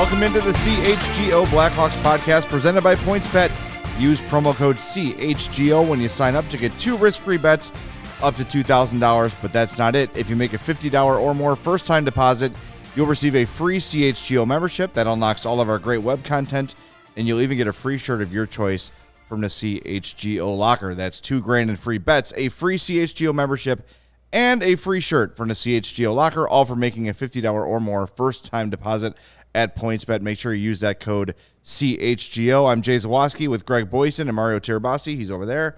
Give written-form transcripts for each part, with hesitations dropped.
Welcome into the CHGO Blackhawks Podcast presented by PointsBet. Use promo code CHGO when you sign up to get 2 risk-free bets up to $2,000, but that's not it. If you make a $50 or more first-time deposit, you'll receive a free CHGO membership that unlocks all of our great web content, and you'll even get a free shirt of your choice from the CHGO locker. That's $2,000 in free bets, a free CHGO membership, and a free shirt from the CHGO locker, all for making a $50 or more first-time deposit at PointsBet. Make sure you use that code CHGO. I'm Jay Zawaski with Greg Boysen and Mario Tirabassi. He's over there.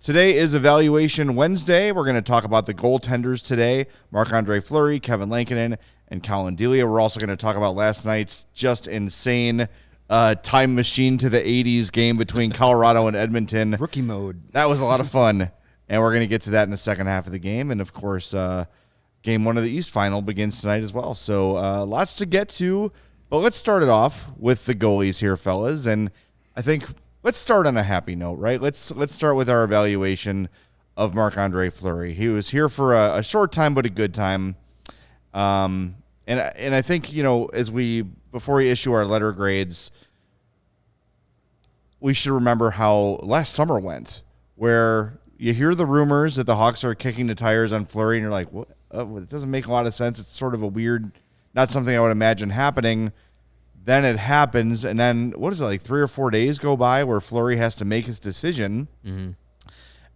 Today is Evaluation Wednesday. We're going to talk about the goaltenders today, Marc-Andre Fleury, Kevin Lankinen, and Collin Delia. We're also going to talk about last night's just insane time machine to the 80s game between Colorado and Edmonton. Rookie mode. That was a lot of fun, and we're going to get to that in the second half of the game. And, of course, Game 1 of the East Final begins tonight as well. So lots to get to. But let's start it off with the goalies here, fellas. And I think let's start on a happy note, right? Let's start with our evaluation of Marc-Andre Fleury. He was here for a short time, but a good time. And I think, you know, before we issue our letter grades, we should remember how last summer went, where you hear the rumors that the Hawks are kicking the tires on Fleury, and you're like, what? It doesn't make a lot of sense. It's sort of a weird, not something I would imagine happening. Then it happens, and then, what is it, like 3 or 4 days go by where Fleury has to make his decision, and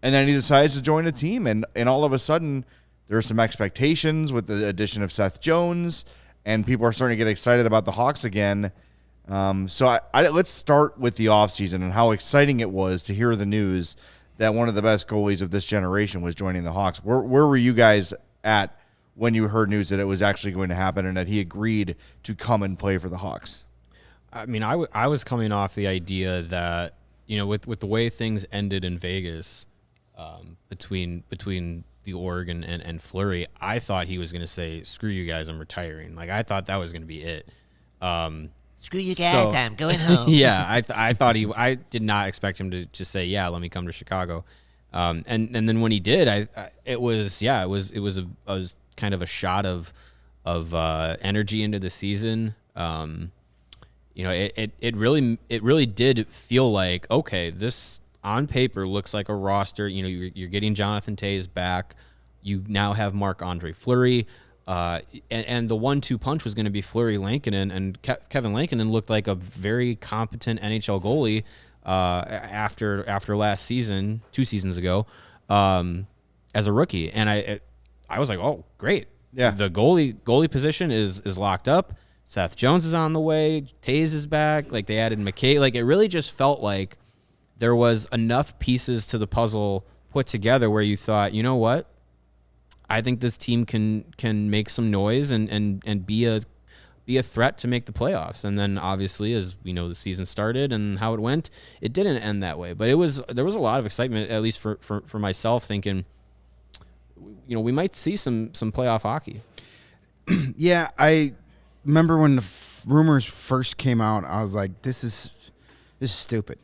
then he decides to join a team, and all of a sudden, there are some expectations with the addition of Seth Jones, and people are starting to get excited about the Hawks again. So let's start with the offseason and how exciting it was to hear the news that one of the best goalies of this generation was joining the Hawks. Where were you guys at when you heard news that it was actually going to happen and that he agreed to come and play for the Hawks? I mean, I was coming off the idea that, you know, with the way things ended in Vegas, between the Org and Fleury, I thought he was going to say, "Screw you guys, I'm retiring." Like, I thought that was going to be it. Screw you guys, I'm going home. Yeah, I thought I did not expect him to just say, "Yeah, let me come to Chicago." And then when he did, it was kind of a shot of energy into the season. You know, it really did feel like, okay, this on paper looks like a roster. You know, you're getting Jonathan Toews back. You now have Marc-Andre Fleury, and the 1-2 punch was going to be Fleury, Lankinen, and Kevin Lankinen looked like a very competent NHL goalie after last season, 2 seasons ago, as a rookie, and I was like, oh, great. Yeah. The goalie position is locked up. Seth Jones is on the way. Toews is back. Like, they added McKay. Like, it really just felt like there was enough pieces to the puzzle put together where you thought, you know what? I think this team can make some noise and be a threat to make the playoffs. And then, obviously, as we know, the season started and how it went, it didn't end that way. But there was a lot of excitement, at least for myself, thinking, you know, we might see some playoff hockey. Yeah, I remember when the rumors first came out, I was like, this is stupid.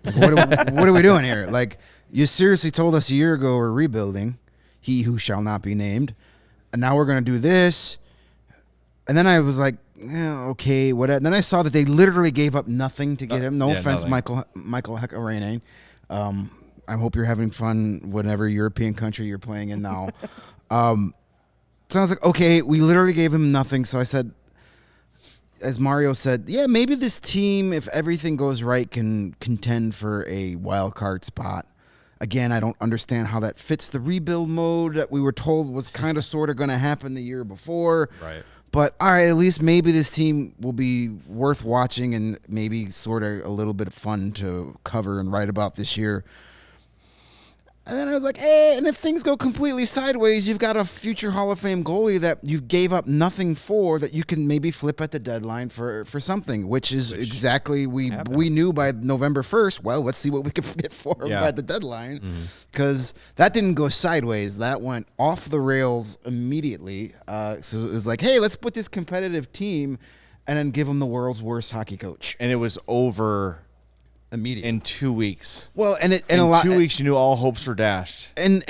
Like, what are we doing here? Like, you seriously told us a year ago we're rebuilding, he who shall not be named, and now we're going to do this. And then I was like, okay, what? And then I saw that they literally gave up nothing to get him. No offense, nothing. Michael Hekarainen. I hope you're having fun whatever European country you're playing in now. So I was like, okay, we literally gave him nothing. So I said, as Mario said, yeah, maybe this team, if everything goes right, can contend for a wild card spot. Again, I don't understand how that fits the rebuild mode that we were told was kind of sort of going to happen the year before. Right. But, all right, at least maybe this team will be worth watching and maybe sort of a little bit of fun to cover and write about this year. And then I was like, hey, and if things go completely sideways, you've got a future Hall of Fame goalie that you gave up nothing for that you can maybe flip at the deadline for something, which exactly we knew by November 1st. Well, let's see what we can get for him by the deadline, because that didn't go sideways. That went off the rails immediately. So it was like, hey, let's put this competitive team and then give them the world's worst hockey coach. And it was over immediately in 2 weeks. Well, and in a 2 weeks, you knew all hopes were dashed. And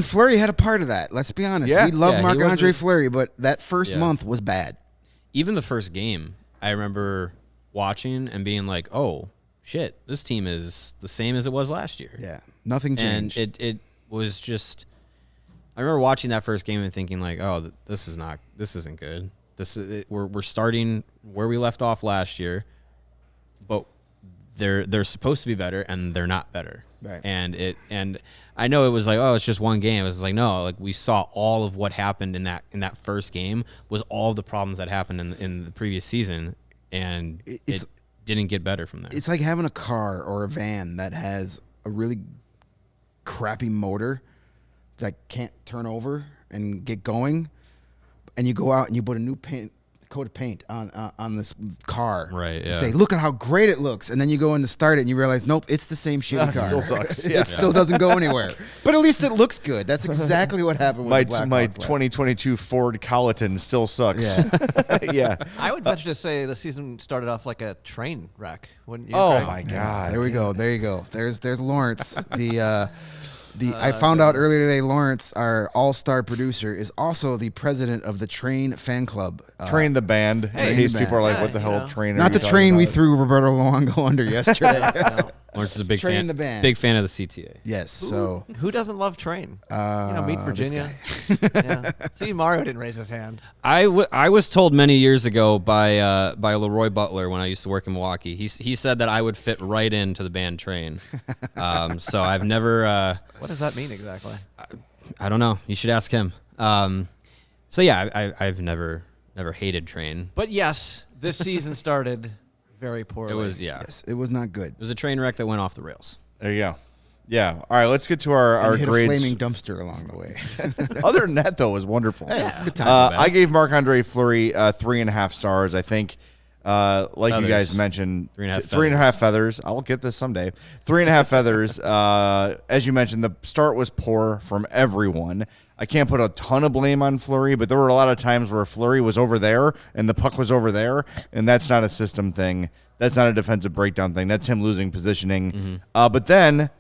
Fleury had a part of that. Let's be honest. Yeah. We love Marc-Andre Fleury, but that first month was bad. Even the first game, I remember watching and being like, oh, shit, this team is the same as it was last year. Yeah, nothing changed. And it was just, I remember watching that first game and thinking like, oh, this isn't good. We're starting where we left off last year, but they're supposed to be better and they're not better. Right. And I know it was like, oh, it's just one game. It was like, no, like we saw all of what happened in that first game was all of the problems that happened in the previous season, and it didn't get better from there. It's like having a car or a van that has a really crappy motor that can't turn over and get going, and you go out and you put a new coat of paint on this car. Right, yeah. Say, look at how great it looks, and then you go in to start it and you realize, nope, it's the same shitty car. It still sucks. Yeah. It still doesn't go anywhere. But at least it looks good. That's exactly what happened with the Blackhawks. My 2022 Ford Colleton still sucks. Yeah. Yeah. I would venture to say the season started off like a train wreck, wouldn't you? Oh Craig? my Yes, God. there we go. There you go. There's Lawrence. I found out earlier today, Lawrence, our all-star producer, is also the president of the Train fan club. Train the band. Hey, in case Train the people are like, band. what the Yeah, hell you know. train are Not you the talking train we about? threw Roberto Luongo under yesterday. Lawrence is a big Train fan. the band. Big fan of the CTA. Yes. So Who doesn't love Train? Meet this Virginia. Yeah. See, Mario didn't raise his hand. I was told many years ago by Leroy Butler when I used to work in Milwaukee. He said that I would fit right into the band Train. So I've never. What does that mean exactly? I don't know. You should ask him. So yeah, I've never hated Train. But yes, this season started very poorly. It was yes, it was not good. It was a train wreck that went off the rails. There you go. Yeah. All right. Let's get to our And hit grades. a flaming dumpster along the way. Other than that, though, it was wonderful. It's a good time. I gave Marc-Andre Fleury 3.5 stars. I think, like you Feathers. guys mentioned, 3.5 three and a half feathers. I'll get this someday. 3.5 feathers. As you mentioned, the start was poor from everyone. I can't put a ton of blame on Fleury, but there were a lot of times where Fleury was over there and the puck was over there, and that's not a system thing. That's not a defensive breakdown thing. That's him losing positioning. Mm-hmm. But then,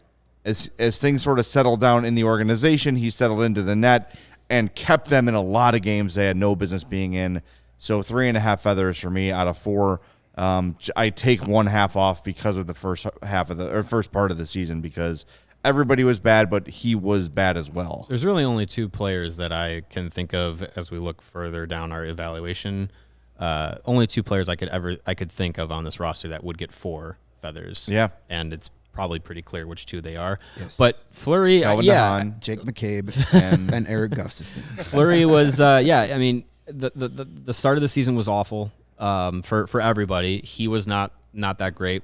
as things sort of settled down in the organization, he settled into the net and kept them in a lot of games they had no business being in. So 3.5 feathers for me out of 4. I take 1/2 off because of the first part of the season, because everybody was bad, but he was bad as well. There's really only 2 players that I can think of as we look further down our evaluation. Only 2 players I could think of on this roster that would get 4 feathers. Yeah. And it's probably pretty clear which 2 they are. Yes. But Fleury, Calvin yeah, DeHaan. Jake McCabe and Eric Gustafson. Fleury was, I mean, the start of the season was awful for everybody. He was not that great.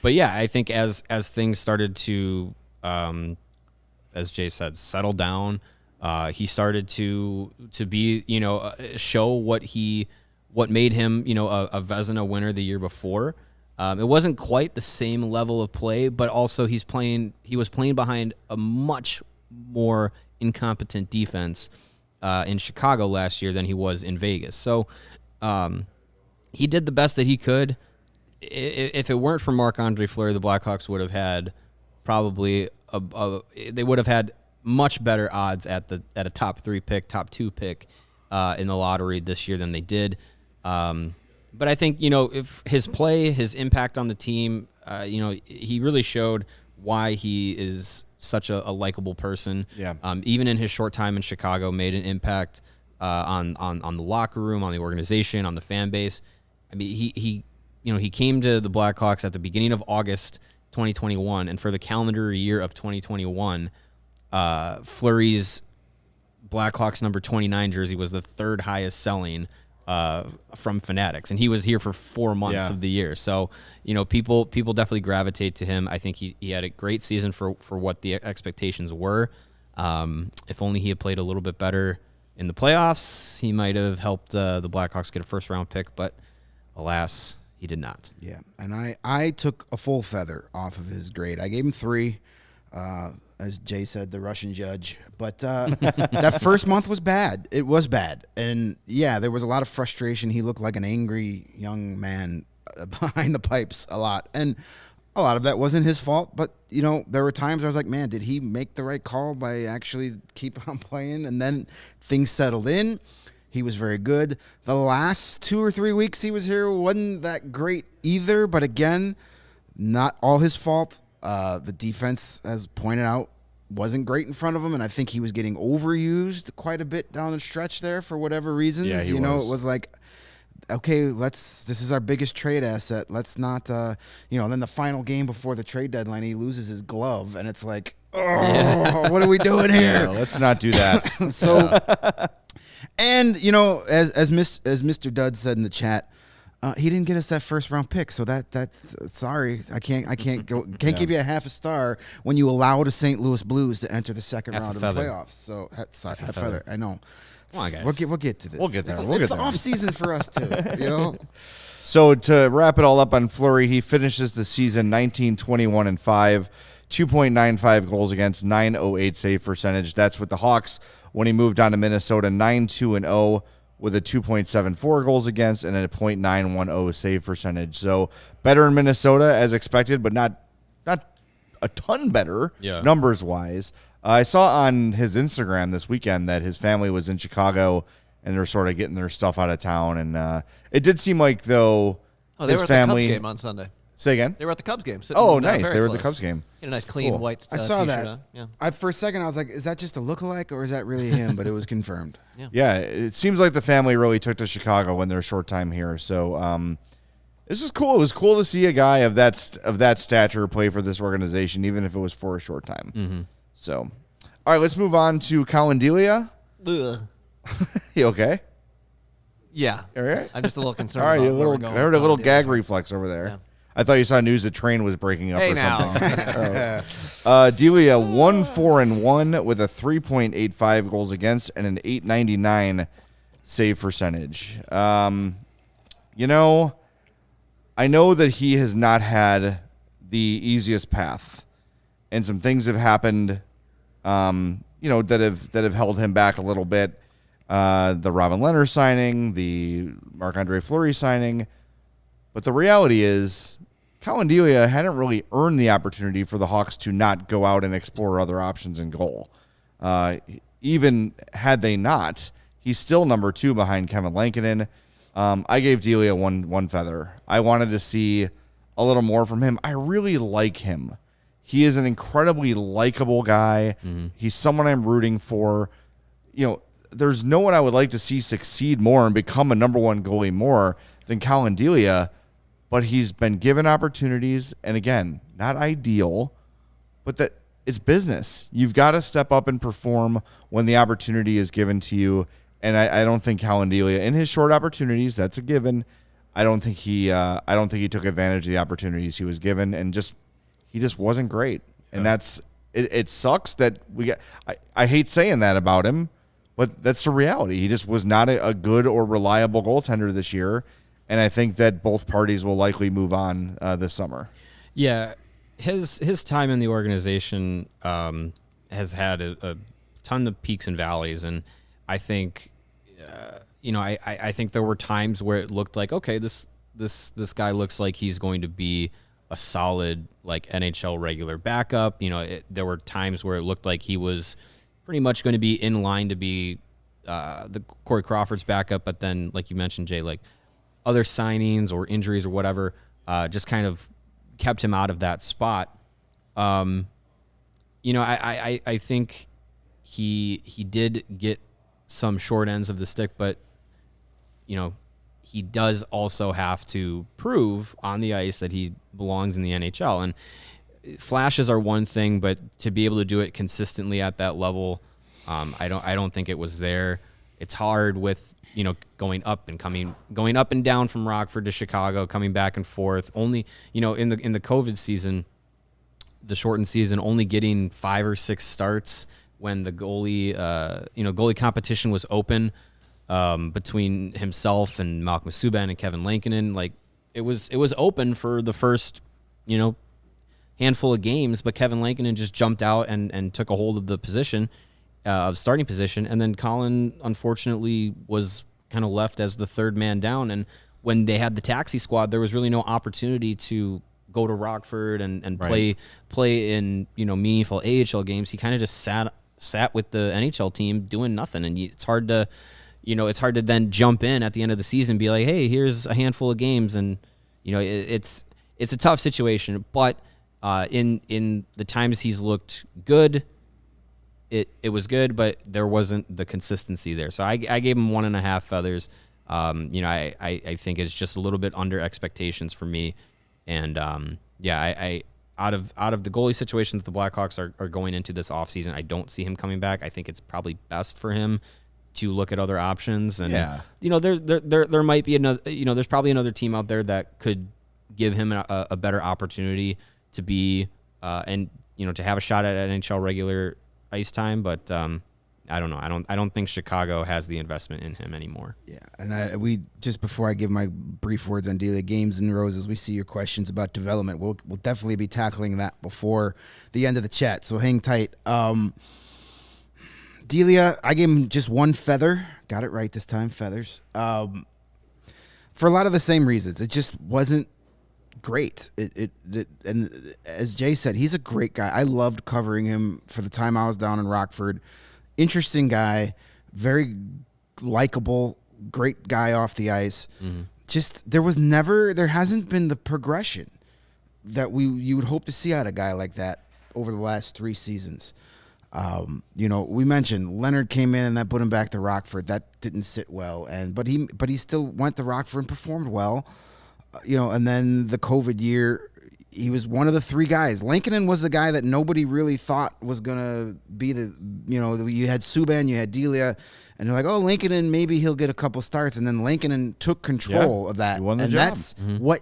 But yeah, I think as things started to, as Jay said, settle down, he started to be, show what made him, a Vezina winner the year before. It wasn't quite the same level of play, but also he was playing behind a much more incompetent defense in Chicago last year than he was in Vegas. So he did the best that he could. If it weren't for Marc-Andre Fleury, the Blackhawks would have had probably they would have had much better odds at a top 3 pick, top 2 pick in the lottery this year than they did. But I think, if his play, his impact on the team, he really showed why he is such a likable person. Yeah. Even in his short time in Chicago, made an impact on the locker room, on the organization, on the fan base. I mean, he came to the Blackhawks at the beginning of August 2021, and for the calendar year of 2021, Fleury's Blackhawks number 29 jersey was the 3rd highest selling from Fanatics, and he was here for 4 months of the year. So, people definitely gravitate to him. I think he had a great season for what the expectations were. If only he had played a little bit better in the playoffs, he might have helped the Blackhawks get a first-round pick, but alas, he did not. Yeah, and I took a full feather off of his grade. I gave him 3, as Jay said, the Russian judge. But that first month was bad. It was bad. And, yeah, there was a lot of frustration. He looked like an angry young man behind the pipes a lot. And a lot of that wasn't his fault. But, there were times I was like, man, did he make the right call by actually keep on playing? And then things settled in. he was very good. The last 2 or 3 weeks he was here wasn't that great either, but again, not all his fault. The defense, as pointed out, wasn't great in front of him, and I think he was getting overused quite a bit down the stretch there for whatever reasons. Yeah, he you know, was. it was like, okay, this is our biggest trade asset. Let's not, then the final game before the trade deadline, he loses his glove, and it's like, what are we doing here? Yeah, let's not do that. So, and as Mr. Dud said in the chat, he didn't get us that first round pick. So sorry, I can't give you a half a star when you allow the St. Louis Blues to enter the second round of the playoffs. So sorry, half feather. I know. Come on, guys. We'll get to this. We'll get there. It's off season for us too. So to wrap it all up on Fleury, he finishes the season 19-21-5, 2.95 goals against, 908 save percentage. That's with the Hawks when he moved on to Minnesota, 9-2-0 with a 2.74 goals against and a .910 save percentage. So better in Minnesota as expected, but not a ton better numbers wise. I saw on his Instagram this weekend that his family was in Chicago and they're sort of getting their stuff out of town. And it did seem like, though, they his were at family. the Cubs game on Sunday. Say again? They were at the Cubs game. Oh, nice. Very They were at close. the Cubs game. He had a nice, clean Cool. white I saw t-shirt that. on. Yeah. For a second, I was like, is that just a lookalike or is that really him? But it was confirmed. Yeah, it seems like the family really took to Chicago when their short time here. So this is cool. It was cool to see a guy of that stature play for this organization, even if it was for a short time. Mm-hmm. So, all right, let's move on to Calendalia. Ugh. You okay? Yeah. All right. I'm just a little concerned. All right, about where we're going I heard with a little Calendalia. gag reflex over there. Yeah. I thought you saw news the train was breaking up Hey or now. something. Delia 1-4-1 with a 3.85 goals against and an 899 save percentage. I know that he has not had the easiest path, and some things have happened, that have held him back a little bit. The Robin Leonard signing, the Marc-Andre Fleury signing. But the reality is, Calendalia hadn't really earned the opportunity for the Hawks to not go out and explore other options in goal. Even had they not, he's still number 2 behind Kevin Lankinen. I gave Delia one feather. I wanted to see a little more from him. I really like him. He is an incredibly likable guy. Mm-hmm. He's someone I'm rooting for. There's no one I would like to see succeed more and become a number 1 goalie more than Calendalia. But he's been given opportunities, and again, not ideal, but that it's business. You've got to step up and perform when the opportunity is given to you. And I don't think Calendalia, in his short opportunities, that's a given. I don't think he took advantage of the opportunities he was given, and he just wasn't great. And that's it. Sucks that we get. I hate saying that about him, but that's the reality. He just was not a good or reliable goaltender this year. And I think that both parties will likely move on this summer. Yeah, his time in the organization has had a ton of peaks and valleys, and I think, I think there were times where it looked like, okay, this guy looks like he's going to be a solid NHL regular backup. There were times where it looked like he was pretty much going to be in line to be the Corey Crawford's backup, but then, like you mentioned, Jay, other signings or injuries or whatever just kind of kept him out of that spot. I think he did get some short ends of the stick, but he does also have to prove on the ice that he belongs in the NHL. And flashes are one thing, but to be able to do it consistently at that level, I don't think it was there. It's hard with going up and down from Rockford to Chicago, coming back and forth. Only, in the COVID season, the shortened season, only getting 5 or 6 starts when the goalie competition was open between himself and Malcolm Subban and Kevin Lankinen. It was open for the first, handful of games, but Kevin Lankinen just jumped out and took a hold of the position. Of starting position, and then Collin unfortunately was kind of left as the third man down. And when they had the taxi squad, there was really no opportunity to go to Rockford and play in meaningful AHL games. He kind of just sat with the NHL team doing nothing, and it's hard to it's hard to then jump in at the end of the season and be like, hey, here's a handful of games. And, it's a tough situation. But in the times he's looked good, it was good, but there wasn't the consistency there. So I gave him 1.5 feathers. I think it's just a little bit under expectations for me. And, I out of the goalie situation that the Blackhawks are going into this offseason, I don't see him coming back. I think it's probably best for him to look at other options. And, there might be another, there's probably another team out there that could give him a better opportunity to be, to have a shot at NHL regular ice time. But, I don't know. I don't think Chicago has the investment in him anymore. Yeah, and we just before I give my brief words on Delia, Games and Roses, we see your questions about development. We'll definitely be tackling that before the end of the chat, so hang tight. Delia, I gave him just 1 feather. Got it right this time, feathers. For a lot of the same reasons. It just wasn't great. And as Jay said, he's a great guy. I loved covering him for the time I was down in Rockford. Interesting guy, very likable, great guy off the ice. Mm-hmm. Just there hasn't been the progression that you would hope to see out of a guy like that over the last 3 seasons. We mentioned Leonard came in and that put him back to Rockford. That didn't sit well, but he still went to Rockford and performed well. And then the COVID year, he was one of the 3 guys. Lankinen was the guy that nobody really thought was going to be you had Subban, you had Delia, and they're like, oh, Lankinen, maybe he'll get a couple starts. And then Lankinen took control of that. He won the job. That's what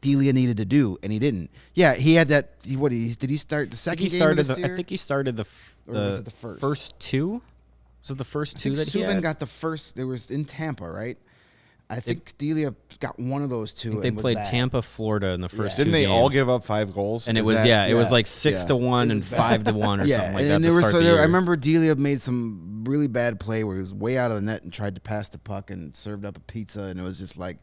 Delia needed to do, and he didn't. Yeah, he had that. Did he start the second game of this year? I think he started the first 2. Was it the first 2 that he had? Subban got the first. It was in Tampa, right? I think Delia got one of those 2. They played Tampa, Florida in the first 2 Didn't they games. all give up 5 goals? And it was like 6-1 and 5-1 or something like that. I remember Delia made some really bad play where he was way out of the net and tried to pass the puck and served up a pizza, and it was just like.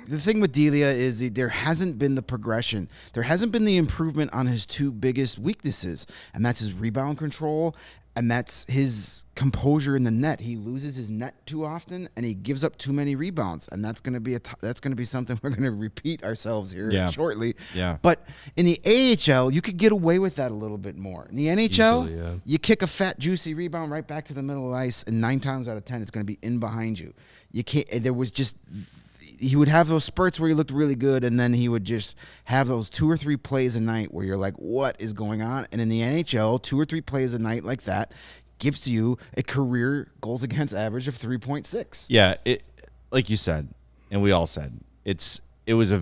The thing with Delia is there hasn't been the progression. There hasn't been the improvement on his 2 biggest weaknesses, and that's his rebound control, and that's his composure in the net. He loses his net too often, and he gives up too many rebounds, and that's going to be something we're going to repeat ourselves here shortly. Yeah. But in the AHL, you could get away with that a little bit more. In the NHL, you kick a fat, juicy rebound right back to the middle of the ice, and 9 times out of 10, it's going to be in behind you. You can't. He would have those spurts where he looked really good, and then he would just have those 2 or 3 plays a night where you're like, what is going on? And in the NHL, 2 or 3 plays a night like that gives you a career goals against average of 3.6. Yeah, like you said, and we all said, it was a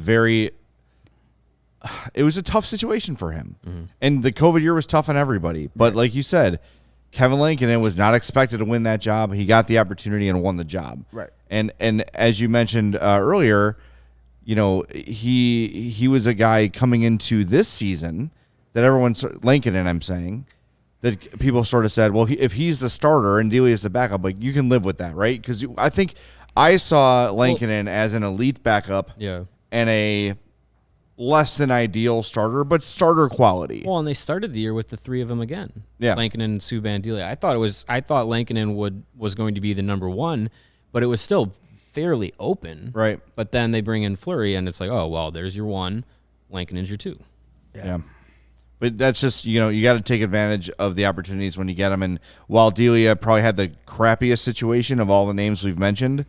tough situation for him. Mm-hmm. And the COVID year was tough on everybody. But like you said, Kevin Lankinen was not expected to win that job. He got the opportunity and won the job. Right. And as you mentioned earlier, he was a guy coming into this season that Lankinen, I'm saying, that people sort of said, well, if he's the starter and Delia is the backup, like you can live with that, right? Because I think I saw Lankinen as an elite backup and a less than ideal starter, but starter quality. Well, and they started the year with the 3 of them again. Yeah, Lankinen, Subban, Delia. I thought Lankinen was going to be the number 1. But it was still fairly open. Right. But then they bring in Fleury, and it's like, oh, well, there's your 1. Lankinen's your 2. Yeah. But that's just, you got to take advantage of the opportunities when you get them. And while Delia probably had the crappiest situation of all the names we've mentioned,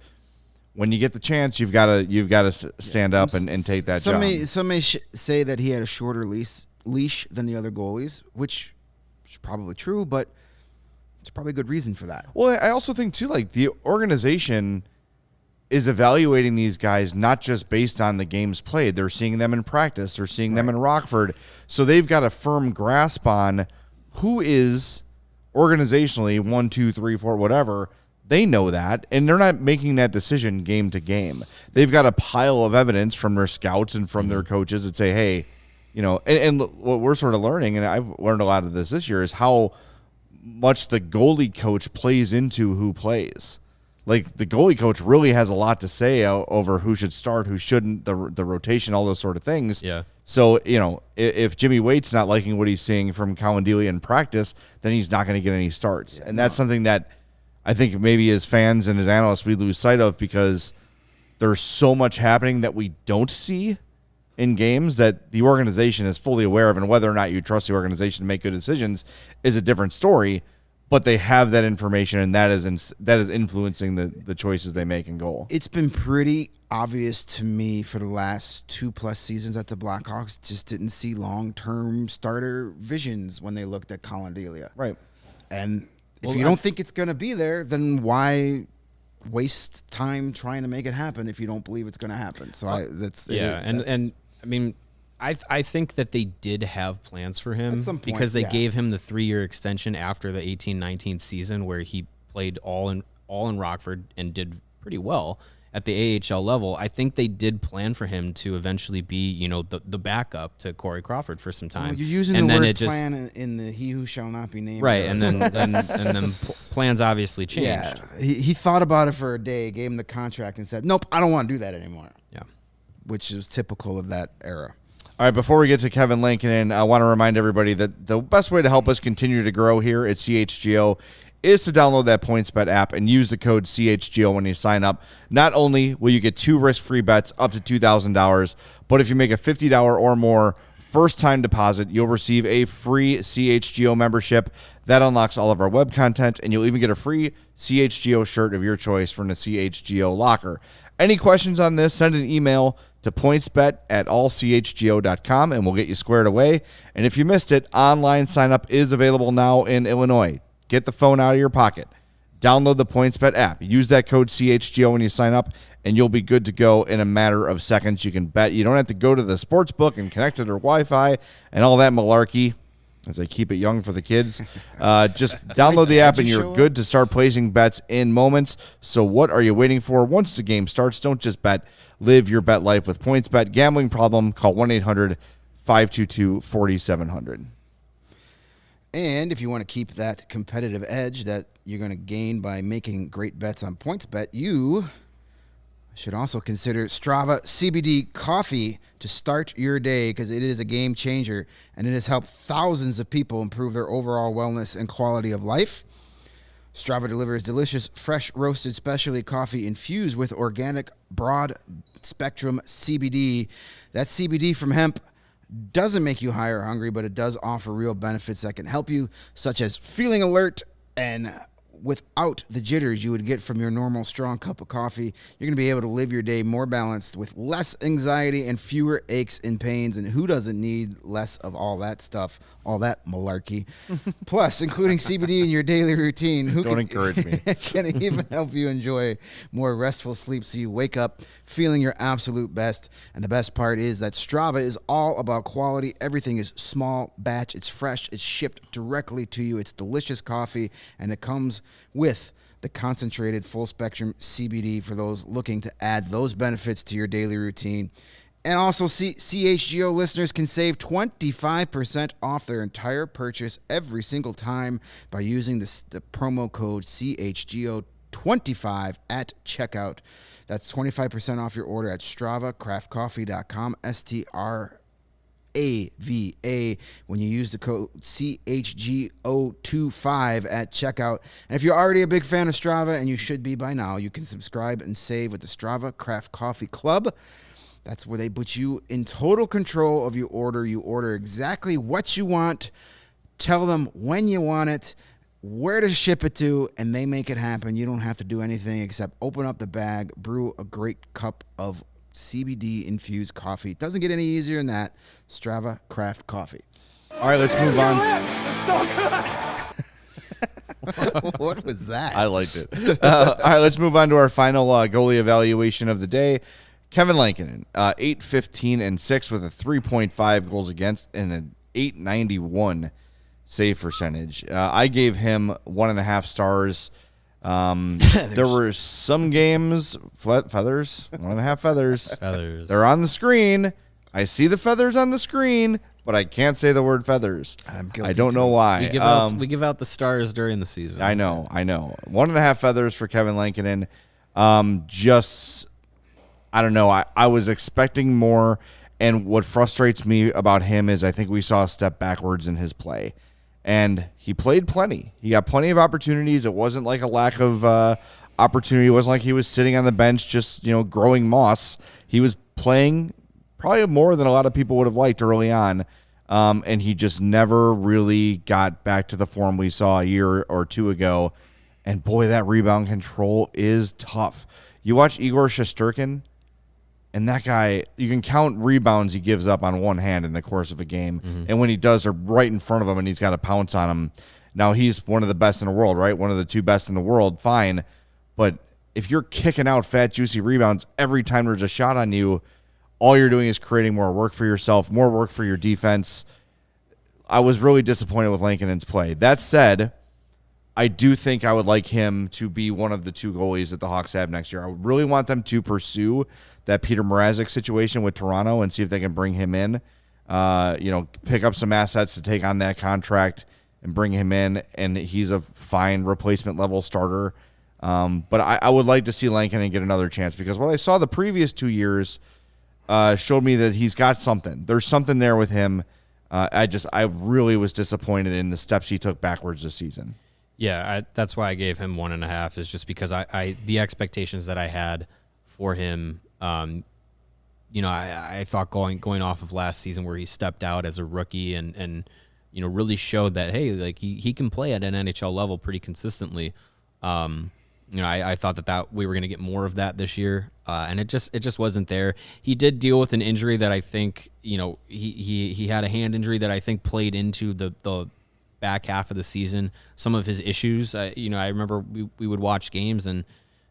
when you get the chance, you've got to stand up and take that job. Some may say that he had a shorter leash than the other goalies, which is probably true, but it's probably a good reason for that. Well, I also think, too, like the organization is evaluating these guys not just based on the games played. They're seeing them in practice. They're seeing them in Rockford. So they've got a firm grasp on who is organizationally 1, 2, 3, 4, whatever. They know that, and they're not making that decision game to game. They've got a pile of evidence from their scouts and from their coaches that say, hey, and what we're sort of learning, and I've learned a lot of this year, is how much the goalie coach plays into who plays. Like the goalie coach really has a lot to say over who should start, who shouldn't, the rotation, all those sort of things. Yeah. So, if Jimmy Waite's not liking what he's seeing from Calendalia in practice, then he's not going to get any starts. Yeah, and that's something that I think maybe as fans and as analysts we lose sight of because there's so much happening that we don't see in games that the organization is fully aware of, and whether or not you trust the organization to make good decisions is a different story. But they have that information, and that is influencing the choices they make in goal. It's been pretty obvious to me for the last 2+ seasons that the Blackhawks just didn't see long-term starter visions when they looked at Colin Delia. Right. And if you don't think it's going to be there, then why waste time trying to make it happen if you don't believe it's going to happen? So and I mean, I think that they did have plans for him at some point, because they gave him the 3-year extension after the 18-19 season where he played all in Rockford and did pretty well at the AHL level. I think they did plan for him to eventually be, the backup to Corey Crawford for some time. Well, you're using and the then word it just, plan in the He Who Shall Not Be Named. Right, and then plans obviously changed. Yeah, he thought about it for a day, gave him the contract, and said, "Nope, I don't want to do that anymore." Yeah, which is typical of that era. All right, before we get to Kevin Lankinen, I want to remind everybody that the best way to help us continue to grow here at CHGO is to download that PointsBet app and use the code CHGO when you sign up. Not only will you get 2 risk-free bets up to $2,000, but if you make a $50 or more first-time deposit, you'll receive a free CHGO membership. That unlocks all of our web content, and you'll even get a free CHGO shirt of your choice from the CHGO locker. Any questions on this, send an email to pointsbet@allchgo.com, and we'll get you squared away. And if you missed it, online sign-up is available now in Illinois. Get the phone out of your pocket. Download the PointsBet app. Use that code CHGO when you sign up, and you'll be good to go in a matter of seconds. You can bet. You don't have to go to the sports book and connect to their Wi-Fi and all that malarkey, as I keep it young for the kids. Just download the app, and you're good to start placing bets in moments. So what are you waiting for? Once the game starts, don't just bet. Live your bet life with PointsBet. Gambling problem? Call 1-800-522-4700. And if you want to keep that competitive edge that you're going to gain by making great bets on PointsBet, you should also consider Strava CBD coffee to start your day, because it is a game changer, and it has helped thousands of people improve their overall wellness and quality of life. Strava delivers delicious, fresh roasted specialty coffee infused with organic broad-spectrum CBD. That CBD from hemp doesn't make you high or hungry, but it does offer real benefits that can help you, such as feeling alert and without the jitters you would get from your normal strong cup of coffee. You're going to be able to live your day more balanced with less anxiety and fewer aches and pains. And who doesn't need less of all that stuff, all that malarkey? Plus, including CBD in your daily routine. Don't encourage me. Can even help you enjoy more restful sleep so you wake up feeling your absolute best. And the best part is that Strava is all about quality. Everything is small batch. It's fresh. It's shipped directly to you. It's delicious coffee, and it comes with the concentrated full spectrum CBD for those looking to add those benefits to your daily routine. And also, CHGO listeners can save 25% off their entire purchase every single time by using the promo code CHGO25 at checkout. That's 25% off your order at StravaCraftCoffee.com, STRAVA, when you use the code CHGO25 at checkout. And if you're already a big fan of Strava, and you should be by now, you can subscribe and save with the Strava Craft Coffee Club. That's where they put you in total control of your order. You order exactly what you want, tell them when you want it, where to ship it to, and they make it happen. You don't have to do anything except open up the bag, brew a great cup of CBD-infused coffee. It doesn't get any easier than that. Strava Craft Coffee. All right, let's move on. What was that? I liked it. All right, let's move on to our final goalie evaluation of the day. Kevin Lankinen, 8-15-6 with a 3.5 goals against and an 891 save percentage. I gave him 1.5 stars. There were some games, feathers, 1.5 feathers. Feathers. They're on the screen. I see the feathers on the screen, but I can't say the word feathers. I'm guilty. I don't know why. We give out the stars during the season. I know. 1.5 feathers for Kevin Lankinen. I don't know. I was expecting more, and what frustrates me about him is I think we saw a step backwards in his play. And he played plenty. He got plenty of opportunities. It wasn't like a lack of opportunity. It wasn't like he was sitting on the bench just, growing moss. He was playing probably more than a lot of people would have liked early on. And he just never really got back to the form we saw a year or two ago. And boy, that rebound control is tough. You watch Igor Shasturkin, and that guy, you can count rebounds he gives up on one hand in the course of a game. Mm-hmm. And when he does, they're right in front of him, and he's got to pounce on him. Now, he's one of the best in the world, right? One of the two best in the world, fine. But if you're kicking out fat, juicy rebounds every time there's a shot on you, all you're doing is creating more work for yourself, more work for your defense. I was really disappointed with Lankinen's play. That said, I do think I would like him to be one of the two goalies that the Hawks have next year. I would really want them to pursue that Peter Mrazek situation with Toronto and see if they can bring him in, pick up some assets to take on that contract and bring him in, and he's a fine replacement level starter. But I would like to see Lankinen get another chance, because what I saw the previous 2 years showed me that he's got something. There's something there with him. I really was disappointed in the steps he took backwards this season. Yeah, that's why I gave him 1.5, is just because I the expectations that I had for him, I thought going off of last season where he stepped out as a rookie and really showed that, hey, like he can play at an NHL level pretty consistently. I thought that we were going to get more of that this year, and it just wasn't there. He did deal with an injury that I think, he had a hand injury that I think played into the back half of the season. Some of his issues, I remember we would watch games and,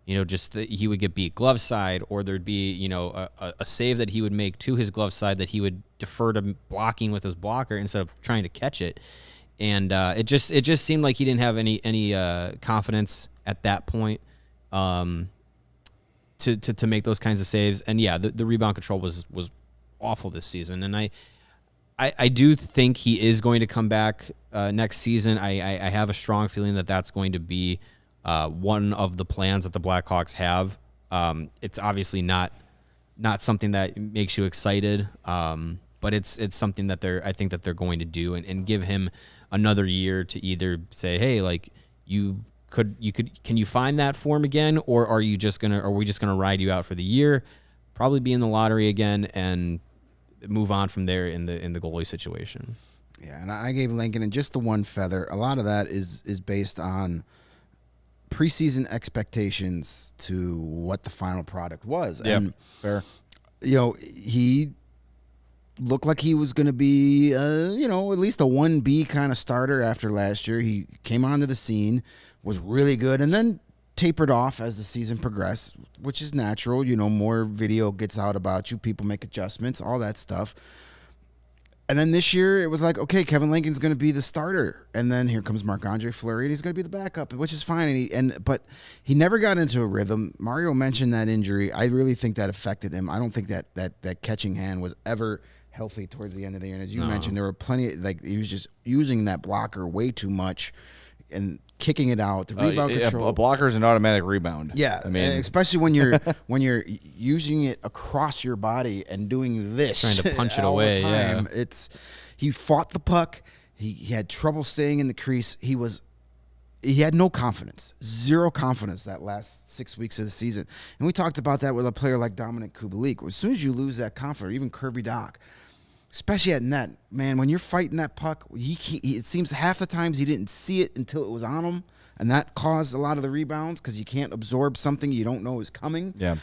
he would get beat glove side, or there'd be, a save that he would make to his glove side that he would defer to blocking with his blocker instead of trying to catch it. And it just seemed like he didn't have any confidence at that point to make those kinds of saves. And yeah, the rebound control was awful this season. And I do think he is going to come back next season. I have a strong feeling that that's going to be one of the plans that the Blackhawks have. It's obviously not something that makes you excited, but it's something that I think that they're going to do and give him another year to either say, hey, like can you find that form again, or are we just gonna ride you out for the year, probably be in the lottery again, and move on from there in the goalie situation. Yeah, and I gave Lankinen just the one feather. A lot of that is based on preseason expectations to what the final product was. Yeah, and fair. He looked like he was going to be, at least a 1B kind of starter after last year. He came onto the scene, was really good, and then tapered off as the season progressed, which is natural. More video gets out about you, people make adjustments, all that stuff. And then this year it was like, okay, Kevin Lankinen's going to be the starter, and then here comes Marc-Andre Fleury, and he's going to be the backup, which is fine. But he never got into a rhythm. Mario mentioned that injury. I really think that affected him. I don't think that catching hand was ever healthy towards the end of the year. And as you mentioned, there were plenty, he was just using that blocker way too much and kicking it out. The rebound control. A blocker is an automatic rebound. Yeah, I mean, especially when you're using it across your body and doing this, trying to punch it away. Yeah, he fought the puck. He had trouble staying in the crease. He had no confidence, zero confidence that last 6 weeks of the season. And we talked about that with a player like Dominic Kubalik. As soon as you lose that confidence, even Kirby Dach, especially at net, man, when you're fighting that puck, it seems half the times he didn't see it until it was on him, and that caused a lot of the rebounds because you can't absorb something you don't know is coming. Yeah.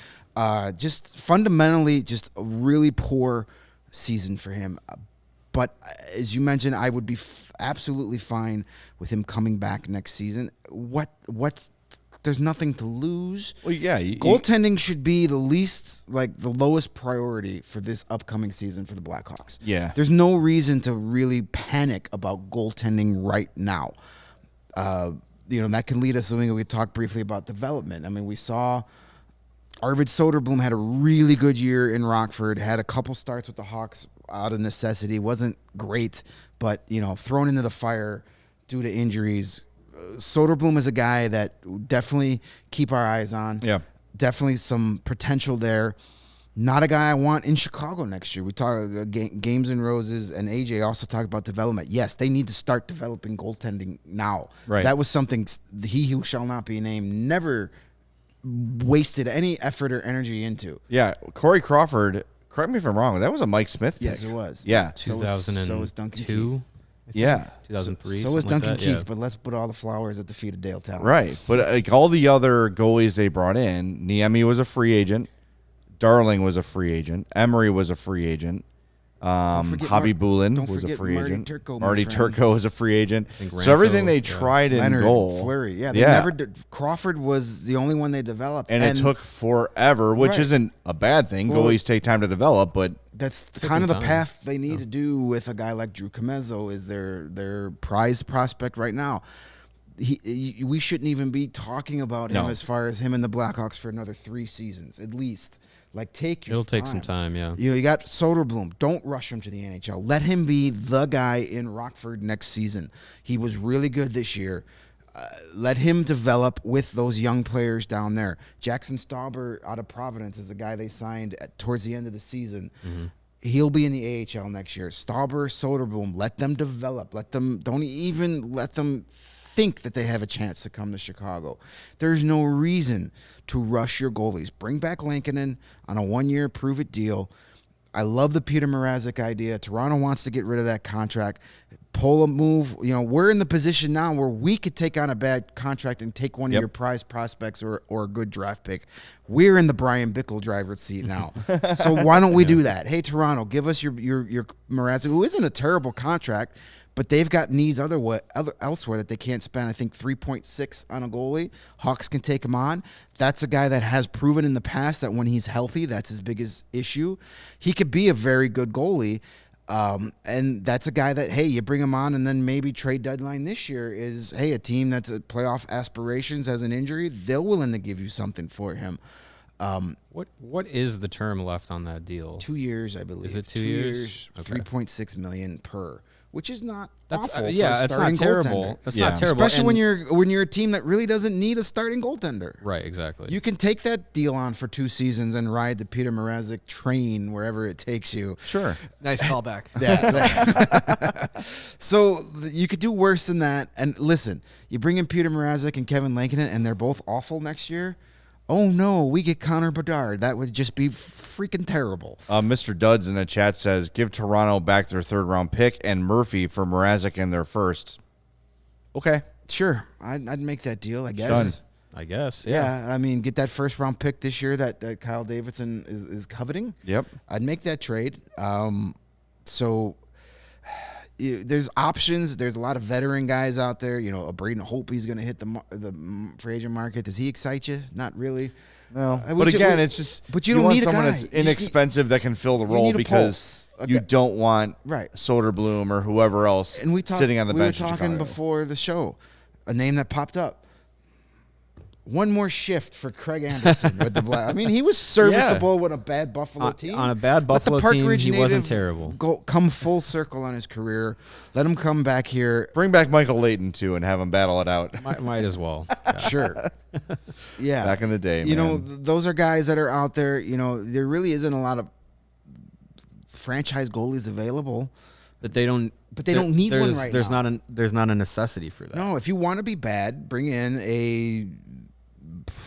Just fundamentally, just a really poor season for him. But as you mentioned, I would be absolutely fine with him coming back next season. There's nothing to lose. Well, yeah. Goaltending should be the lowest priority for this upcoming season for the Blackhawks. Yeah. There's no reason to really panic about goaltending right now. That can lead us to something we talked briefly about development. I mean, we saw Arvid Soderblom had a really good year in Rockford, had a couple starts with the Hawks out of necessity. Wasn't great, but, thrown into the fire due to injuries. Soderblom is a guy that definitely keep our eyes on. Yeah. Definitely some potential there. Not a guy I want in Chicago next year. We talk Games and Roses and AJ also talk about development. Yes, they need to start developing goaltending now. Right. That was something he who shall not be named never wasted any effort or energy into. Yeah, Corey Crawford. Correct me if I'm wrong. That was a Mike Smith pick. Yes, it was. Yeah. So was Duncan 2002. Yeah. 2003. So was Duncan Keith, Yeah. but let's put all the flowers at the feet of Dale Talon. Right. But like all the other goalies they brought in, Niemi was a free agent. Darling was a free agent. Emery was a free agent. Hobby Bulin was a free agent. Marty Turco was a free agent. So everything they tried in Leonard, goal. Fleury. Yeah, they never did. Crawford was the only one they developed. And it took forever, which Right. isn't a bad thing. Well, Goalies take time to develop, but that's kind of the time. path they need to do with a guy like Drew Comezzo is their prize prospect right now. We shouldn't even be talking about him as far as him and the Blackhawks for another 3 seasons at least. Like, take your It'll take some time, yeah. You got Soderblom. Don't rush him to the NHL. Let him be the guy in Rockford next season. He was really good this year. Let him develop with those young players down there. Jackson Stauber out of Providence is the guy they signed towards the end of the season. Mm-hmm. He'll be in the AHL next year. Stauber, Soderblom, let them develop. Don't even let them think that they have a chance to come to Chicago. There's no reason to rush your goalies. Bring back Lankinen on a 1-year prove-it deal. I love the Peter Mrazek idea. Toronto wants to get rid of that contract. Pull a move. You know, we're in the position now where we could take on a bad contract and take one of your prize prospects or a good draft pick. We're in the Brian Bickle driver's seat now. So why don't we do that? Hey, Toronto, give us your Mrazek, who isn't a terrible contract, but they've got needs elsewhere that they can't spend. I think 3.6 on a goalie. Hawks can take him on. That's a guy that has proven in the past that when he's healthy, that's his biggest issue. He could be a very good goalie. And that's a guy that, hey, you bring him on and then maybe trade deadline this year is, hey, a team that's a playoff aspirations has an injury. They're willing to give you something for him. What is the term left on that deal? 2 years, I believe. Is it 2 years? Okay. $3.6 million per. Which is not That's awful. yeah, for a it's not starting terrible. goaltender. It's not terrible, especially and- when you're a team that really doesn't need a starting goaltender. Right, exactly. You can take that deal on for 2 seasons and ride the Peter Mrazek train wherever it takes you. sure. Nice callback. So you could do worse than that. And listen, you bring in Peter Mrazek and Kevin Lankinen, and they're both awful next year. Oh no, we get Connor Bedard. That would just be freaking terrible. Mr. Duds in the chat says, give Toronto back their 3rd-round pick and Murphy for Mrazek in their 1st. Okay. Sure, I'd make that deal, I guess. Done. I guess, yeah. Yeah, I mean, get that 1st-round pick this year that Kyle Davidson is coveting. Yep. I'd make that trade. There's options. There's a lot of veteran guys out there. You know, a Braden Holtby's going to hit the free agent market. Does he excite you? Not really. No. But again, it's just but you don't want need a someone guy. that's You just need- inexpensive that can fill the you role need a because pulse. you don't want Right. Soderblom or whoever else And sitting on the bench We were in talking Chicago. before the show. A name that popped up. One more shift for Craig Anderson with the Black. I mean, he was serviceable with a bad Buffalo team. On a bad Let the Buffalo Park team, Ridge he wasn't native terrible. Come full circle on his career. Let him come back here. Bring back Michael Layton, too, and have him battle it out. Might as well. Yeah. Sure. Yeah. Back in the day, You know, man. those are guys that are out there. You know, there really isn't a lot of franchise goalies available. But they don't. But they don't need one there's- right there's now. There's not a necessity for that. No, if you want to be bad, bring in a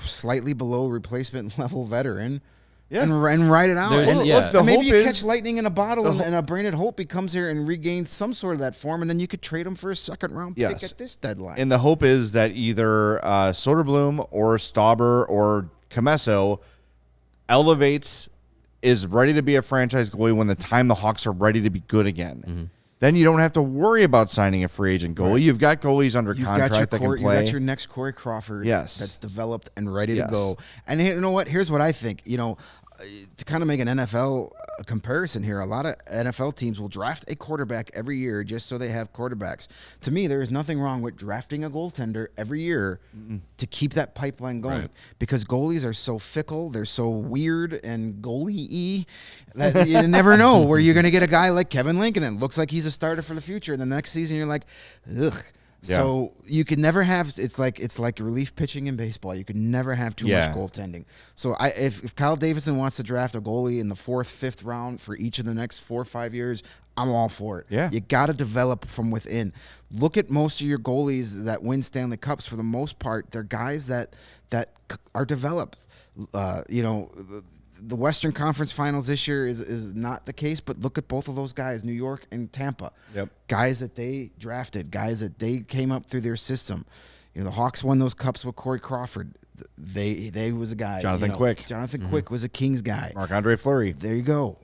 slightly below replacement level veteran. Yeah. And ride it out. There's- And, yeah. Look, the and maybe hope you is- catch lightning in a bottle, and a Brandon Holtby comes here and regains some sort of that form, and then you could trade him for a 2nd-round pick Yes. at this deadline. And the hope is that either Soderblom or Stauber or Comesso elevates, is ready to be a franchise goalie when the time the Hawks are ready to be good again. Mm-hmm. Then you don't have to worry about signing a free agent goalie. Right. You've got goalies under contract that can play. You got your next Corey Crawford that's developed and ready to go. And you know what? Here's what I think. You know, to kind of make an NFL comparison here, a lot of NFL teams will draft a quarterback every year just so they have quarterbacks. To me, there is nothing wrong with drafting a goaltender every year to keep that pipeline going, because goalies are so fickle, they're so weird and goalie-y that you never know where you're going to get a guy like Kevin Lankinen. Looks like he's a starter for the future. And the next season, you're like, ugh. Yeah. So you can never have. It's like relief pitching in baseball. You can never have too much goaltending. So if Kyle Davidson wants to draft a goalie in the 4th, 5th round for each of the next 4 or 5 years, I'm all for it. Yeah. You got to develop from within. Look at most of your goalies that win Stanley Cups. For the most part, they're guys that are developed. The Western Conference Finals this year is not the case, but look at both of those guys, New York and Tampa. Yep. Guys that they drafted, guys that they came up through their system. The Hawks won those cups with Corey Crawford. They was a guy. Jonathan Quick. Jonathan Quick was a Kings guy. Marc-Andre Fleury. There you go.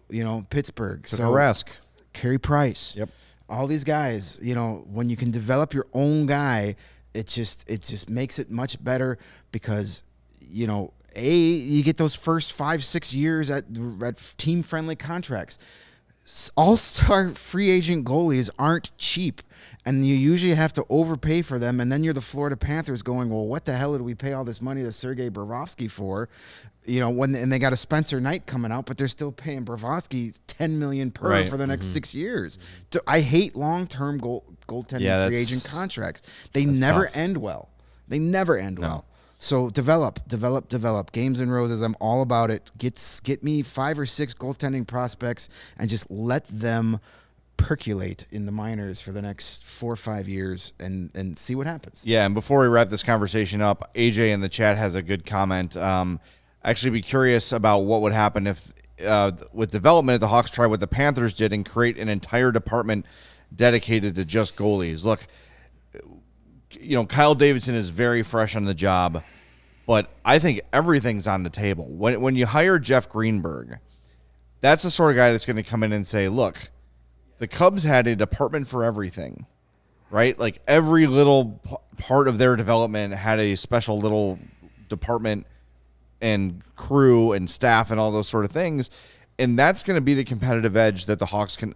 Pittsburgh. Rask. Carey Price. Yep. All these guys, when you can develop your own guy, it just makes it much better because, you get those first 5-6 years at team-friendly contracts. All-star free agent goalies aren't cheap, and you usually have to overpay for them, and then you're the Florida Panthers going, well, what the hell did we pay all this money to Sergei Bobrovsky for? And they got a Spencer Knight coming out, but they're still paying Bobrovsky $10 million per for the next 6 years. I hate long-term goaltending free agent contracts. They never end well. They never end well. So develop. Games and Roses, I'm all about it. Get me 5 or 6 goaltending prospects and just let them percolate in the minors for the next 4 or 5 years and see what happens. Yeah, and before we wrap this conversation up, AJ in the chat has a good comment. Actually be curious about what would happen if with development, if the Hawks try what the Panthers did and create an entire department dedicated to just goalies. Look, Kyle Davidson is very fresh on the job, but I think everything's on the table. When you hire Jeff Greenberg, that's the sort of guy that's going to come in and say, look, the Cubs had a department for everything, right? Like every little part of their development had a special little department and crew and staff and all those sort of things. And that's going to be the competitive edge that the Hawks can.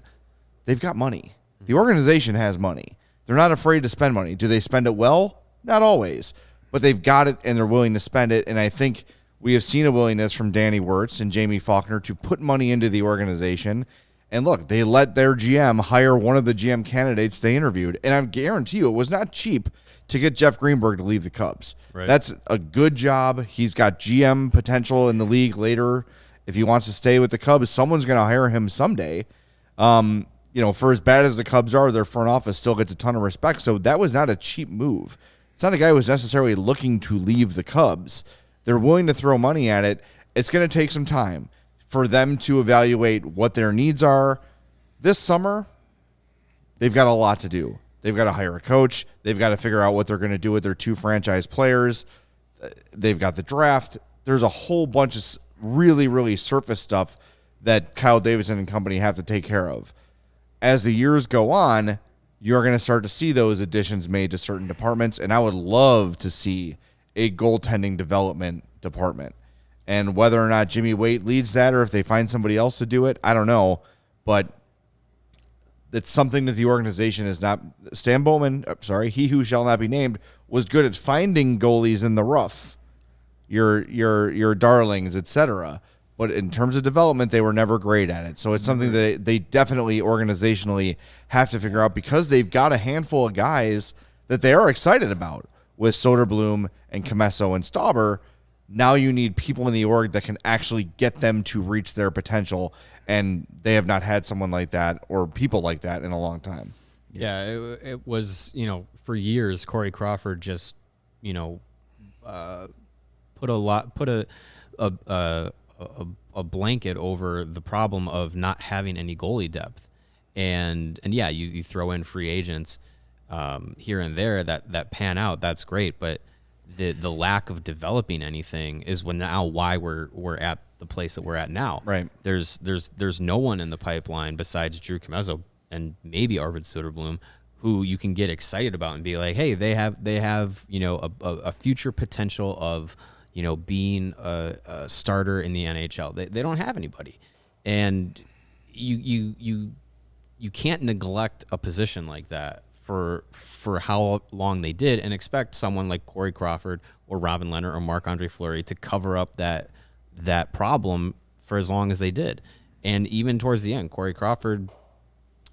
They've got money. The organization has money. They're not afraid to spend money. Do they spend it well? Not always. But they've got it, and they're willing to spend it. And I think we have seen a willingness from Danny Wirtz and Jamie Faulkner to put money into the organization. And look, they let their GM hire one of the GM candidates they interviewed. And I guarantee you it was not cheap to get Jeff Greenberg to leave the Cubs. Right. That's a good job. He's got GM potential in the league later. If he wants to stay with the Cubs, someone's going to hire him someday. For as bad as the Cubs are, their front office still gets a ton of respect. So that was not a cheap move. It's not a guy who was necessarily looking to leave the Cubs. They're willing to throw money at it. It's going to take some time for them to evaluate what their needs are. This summer, they've got a lot to do. They've got to hire a coach. They've got to figure out what they're going to do with their 2 franchise players. They've got the draft. There's a whole bunch of really, really surface stuff that Kyle Davidson and company have to take care of. As the years go on, you're going to start to see those additions made to certain departments, and I would love to see a goaltending development department. And whether or not Jimmy Waite leads that or if they find somebody else to do it, I don't know. But it's something that the organization is not. Stan Bowman, he who shall not be named, was good at finding goalies in the rough, your darlings, etc. But in terms of development, they were never great at it. So it's something that they definitely organizationally have to figure out because they've got a handful of guys that they are excited about with Soderblom and Comesso and Stauber. Now you need people in the org that can actually get them to reach their potential, and they have not had someone like that or people like that in a long time. Yeah, it was, for years, Corey Crawford just, put a blanket over the problem of not having any goalie depth. And yeah, you throw in free agents here and there that pan out. That's great, but the lack of developing anything is why we're at the place that we're at now. Right. There's no one in the pipeline besides Drew Comesso and maybe Arvid Soderblom who you can get excited about and be like, hey, they have a future potential of being a starter in the NHL. They don't have anybody, and you can't neglect a position like that for how long they did and expect someone like Corey Crawford or Robin Leonard or Marc-Andre Fleury to cover up that problem for as long as they did. And even towards the end, Corey Crawford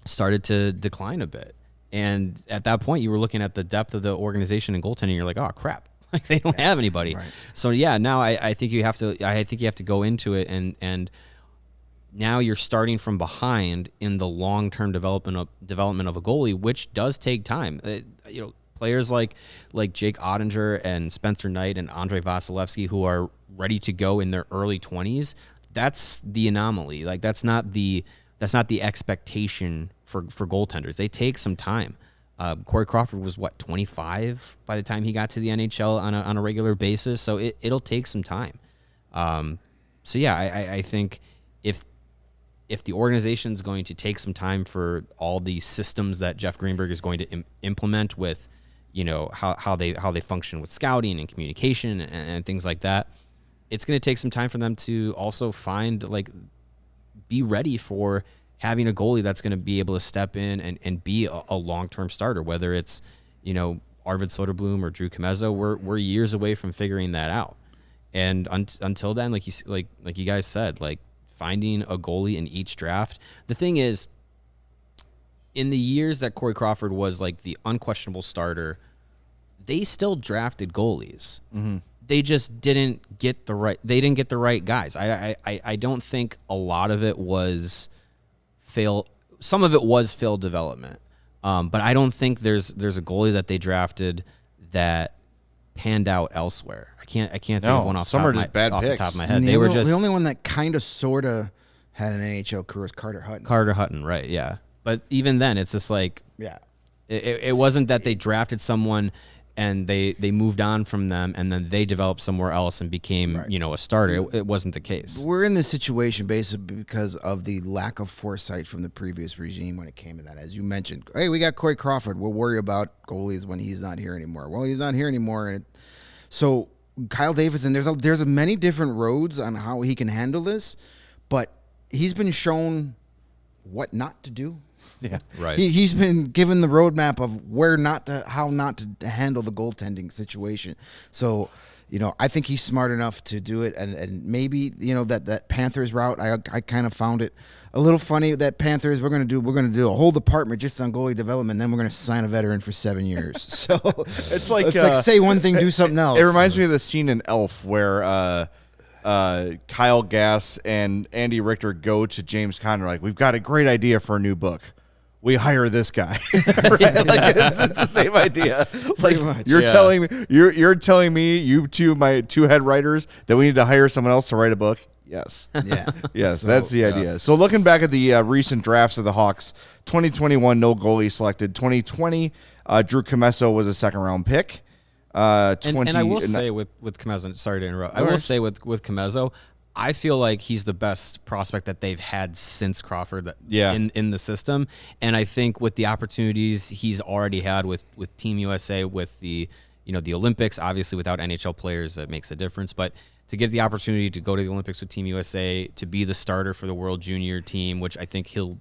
started to decline a bit. And at that point, you were looking at the depth of the organization and goaltending. You're like, oh crap, like they don't have anybody. Right. So yeah, now I think you have to go into it and now you're starting from behind in the long-term development of a goalie, which does take time. Players like Jake Ottinger and Spencer Knight and Andrei Vasilevsky, who are ready to go in their early 20s, that's the anomaly. Like that's not the expectation for goaltenders. They take some time. Corey Crawford was 25 by the time he got to the NHL on a regular basis, so it'll take some time. So yeah, I think if the organization is going to take some time for all the systems that Jeff Greenberg is going to implement with, how they function with scouting and communication and things like that, it's going to take some time for them to also be ready for having a goalie that's going to be able to step in and be a long-term starter, whether it's, Arvid Soderblom or Drew Comezzo. We're years away from figuring that out. And until then, like you guys said, finding a goalie in each draft. The thing is, in the years that Corey Crawford was the unquestionable starter, they still drafted goalies. Mm-hmm. They just didn't get the right guys. I don't think a lot of it was some of it was failed development. But I don't think there's a goalie that they drafted that panned out elsewhere. I can't think of one off the top of my head. They were just the only one that kind of sort of had an NHL career was Carter Hutton. Carter Hutton, right? Yeah, but even then, it's just it wasn't that they drafted someone and they moved on from them and then they developed somewhere else and became a starter. It wasn't the case. We're in this situation basically because of the lack of foresight from the previous regime when it came to that. As you mentioned, hey, we got Corey Crawford. We'll worry about goalies when he's not here anymore. Well, he's not here anymore, and so Kyle Davidson. There's many different roads on how he can handle this, but he's been shown what not to do. Yeah, right. He's been given the roadmap of how not to handle the goaltending situation. So, I think he's smart enough to do it, and maybe that Panthers route. I kind of found it a little funny that Panthers we're gonna do a whole department just on goalie development. Then we're gonna sign a veteran for 7 years. So it's like say one thing, do something else. It reminds me of the scene in Elf where Kyle Gass and Andy Richter go to James Conner we've got a great idea for a new book. We hire this guy. Right? It's the same idea. You're telling me you two, my two head writers, that we need to hire someone else to write a book. Yes. Yeah. Yes, that's the idea. So looking back at the recent drafts of the Hawks, 2021, no goalie selected. 2020, Drew Comezzo was a second-round pick. And I will say with Comezzo, sorry to interrupt. I will say with Comezzo, I feel like he's the best prospect that they've had since Crawford in the system. And I think with the opportunities he's already had with Team USA, with the Olympics, obviously without NHL players, that makes a difference. But to get the opportunity to go to the Olympics with Team USA, to be the starter for the World Junior team, which I think he'll,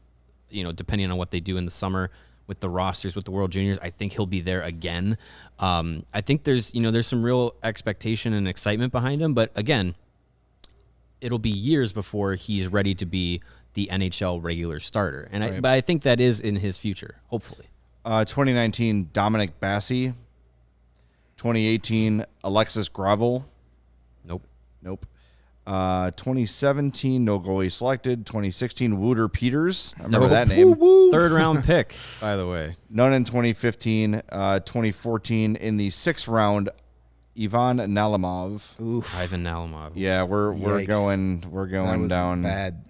depending on what they do in the summer with the rosters with the World Juniors, I think he'll be there again. I think there's some real expectation and excitement behind him. But again, it'll be years before he's ready to be the NHL regular starter. And but I think that is in his future, hopefully. 2019, Dominic Bassi. 2018, Alexis Gravel. Nope. 2017, no goalie selected. 2016, Wouter Peters. I remember that name. Third round pick, by the way. None in 2015. 2014, in the 6th round, Ivan Nalimov. Oof. Ivan Nalimov. Yeah, we're going down. Bad.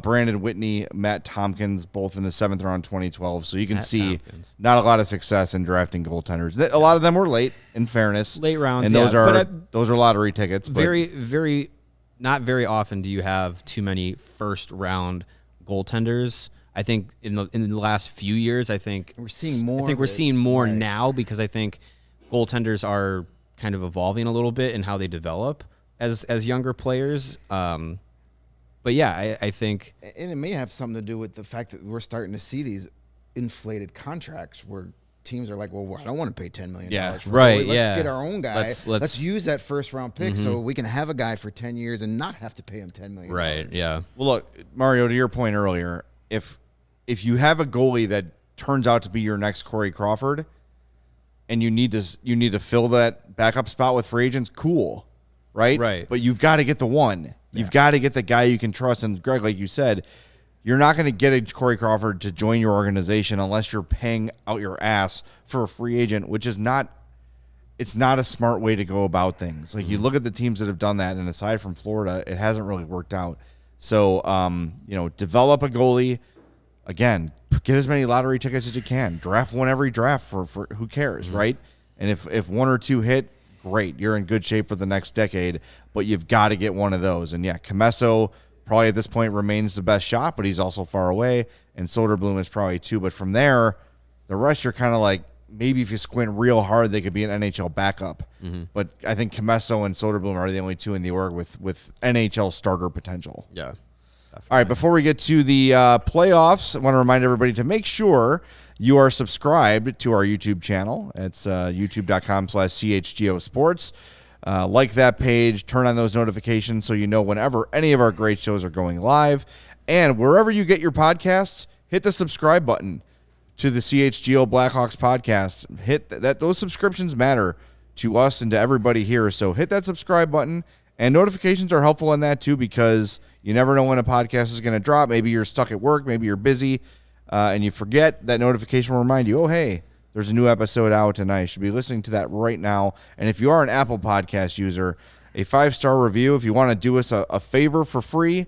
Brandon Whitney, Matt Tompkins, both in the 7th round, 2012. So you can see not a lot of success in drafting goaltenders. A lot of them were late, in fairness. Late rounds, and those are lottery tickets. Very, not very often do you have too many first round goaltenders. I think in the last few years, we're seeing more. I think we're seeing more now because I think goaltenders are kind of evolving a little bit in how they develop as younger players. But yeah, I think... And it may have something to do with the fact that we're starting to see these inflated contracts where teams are like, well, I don't want to pay $10 million. Yeah, for right, Let's get our own guy. Let's use that first-round pick so we can have a guy for 10 years and not have to pay him $10 million. Right, yeah. Well, look, Mario, to your point earlier, if you have a goalie that turns out to be your next Corey Crawford, and you need to fill that backup spot with free agents, cool, right? Right. But you've got to get the one. You've got to get the guy you can trust. And Greg, like you said, you're not going to get a Corey Crawford to join your organization unless you're paying out your ass for a free agent, which is not a smart way to go about things. Like, you look at the teams that have done that, and aside from Florida, it hasn't really worked out. So, develop a goalie. Again, get as many lottery tickets as you can. Draft one every draft for who cares, right? And if one or two hit, great. You're in good shape for the next decade, but you've got to get one of those. And, Comesso probably at this point remains the best shot, but he's also far away, and Soderblom is probably too. But from there, the rest you're kind of like, maybe if you squint real hard, they could be an NHL backup. But I think Comesso and Soderblom are the only two in the org with NHL starter potential. Yeah. All right, before we get to the playoffs, I want to remind everybody to make sure you are subscribed to our YouTube channel. It's youtube.com/CHGO Sports. Like that page, turn on those notifications so you know whenever any of our great shows are going live. And wherever you get your podcasts, hit the subscribe button to the CHGO Blackhawks Podcast. Hit that; those subscriptions matter to us and to everybody here. So hit that subscribe button, and notifications are helpful in that too, because you never know when a podcast is going to drop. Maybe you're stuck at work, maybe you're busy, and you forget. That notification will remind you, oh, hey, there's a new episode out, and I should be listening to that right now. And if you are an Apple Podcast user, a 5-star review. If you want to do us a favor for free,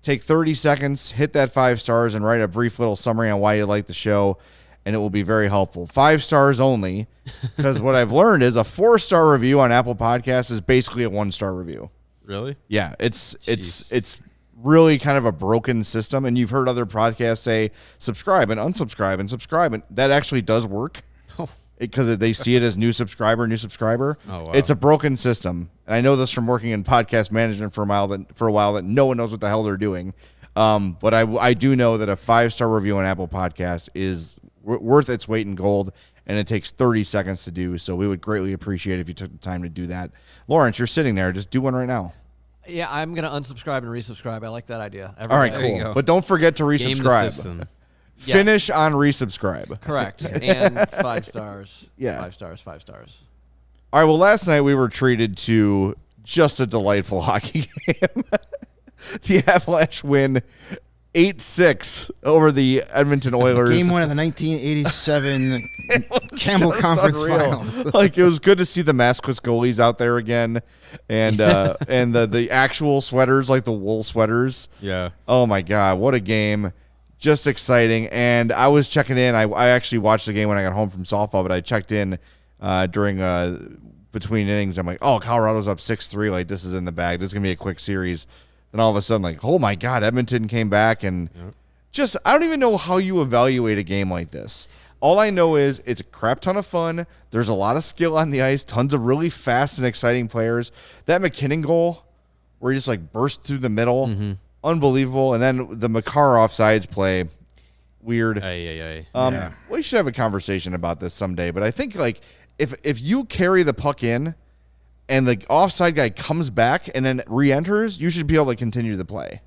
take 30 seconds, hit that 5 stars, and write a brief little summary on why you like the show, and it will be very helpful. 5 stars only, because what I've learned is a 4-star review on Apple Podcasts is basically a 1-star review. Really? Yeah, it's really kind of a broken system, and you've heard other podcasts say subscribe and unsubscribe and subscribe, and that actually does work because they see it as new subscriber. Oh, wow. It's a broken system, and I know this from working in podcast management for a while that no one knows what the hell they're doing. But I do know that a 5-star review on Apple Podcasts is worth its weight in gold, and it takes 30 seconds to do. So we would greatly appreciate it if you took the time to do that. Lawrence, you're sitting there. Just do one right now. Yeah, I'm going to unsubscribe and resubscribe. I like that idea. All right, There you cool. go. But don't forget to Game the resubscribe. system. Finish on resubscribe. Correct. And 5 stars. Yeah. 5 stars, 5 stars. All right, well, last night we were treated to just a delightful hockey game. The Avalanche win 8-6 over the Edmonton Oilers. Game 1 of the 1987 Campbell Conference unreal. Finals. Like, it was good to see the maskless goalies out there again, and the actual sweaters, like the wool sweaters. Yeah. Oh my God, what a game! Just exciting. And I was checking in. I actually watched the game when I got home from softball, but I checked in during between innings. I'm like, oh, Colorado's up 6-3. Like, this is in the bag. This is gonna be a quick series. Then all of a sudden, like, oh my God, Edmonton came back, and just, I don't even know how you evaluate a game like this. All I know is it's a crap ton of fun. There's a lot of skill on the ice, tons of really fast and exciting players. That McKinnon goal, where he just like burst through the middle, unbelievable. And then the Makar offsides play, weird. We should have a conversation about this someday. But I think, like, if you carry the puck in, and the offside guy comes back and then re-enters, you should be able to continue the play.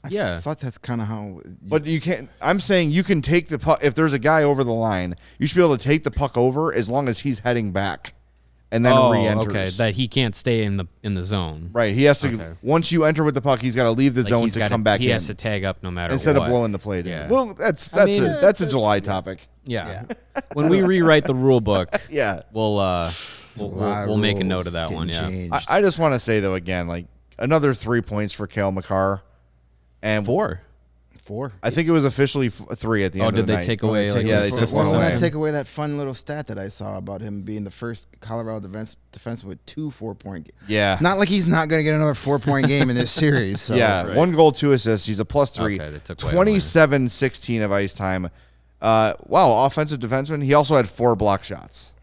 I thought that's kind of how. But you can't. I'm saying you can take the puck. If there's a guy over the line, you should be able to take the puck over as long as he's heading back, and then re-enters. Okay, that he can't stay in the zone. Right. He has to. Once you enter with the puck, he's got to leave the zone to come back in. He has to tag up no matter instead what. of blowing the plate in. Yeah. Well, that's a July topic. Yeah. When we rewrite the rule book, Yeah. we'll make a note of that one. Yeah. I just want to say though, again, like, another 3 points for Cale Makar. And 4. I think it was officially 3 at the end of the night. Did they take away? they took one Doesn't away. that take away that fun little stat that I saw about him being the first Colorado defenseman with 2 4-point games? Yeah. Not like he's not going to get another 4-point game in this series. So. Yeah, 1 goal, 2 assists. He's a +3. Okay, they took away 27-16 of ice time. Wow, offensive defenseman. He also had 4 block shots.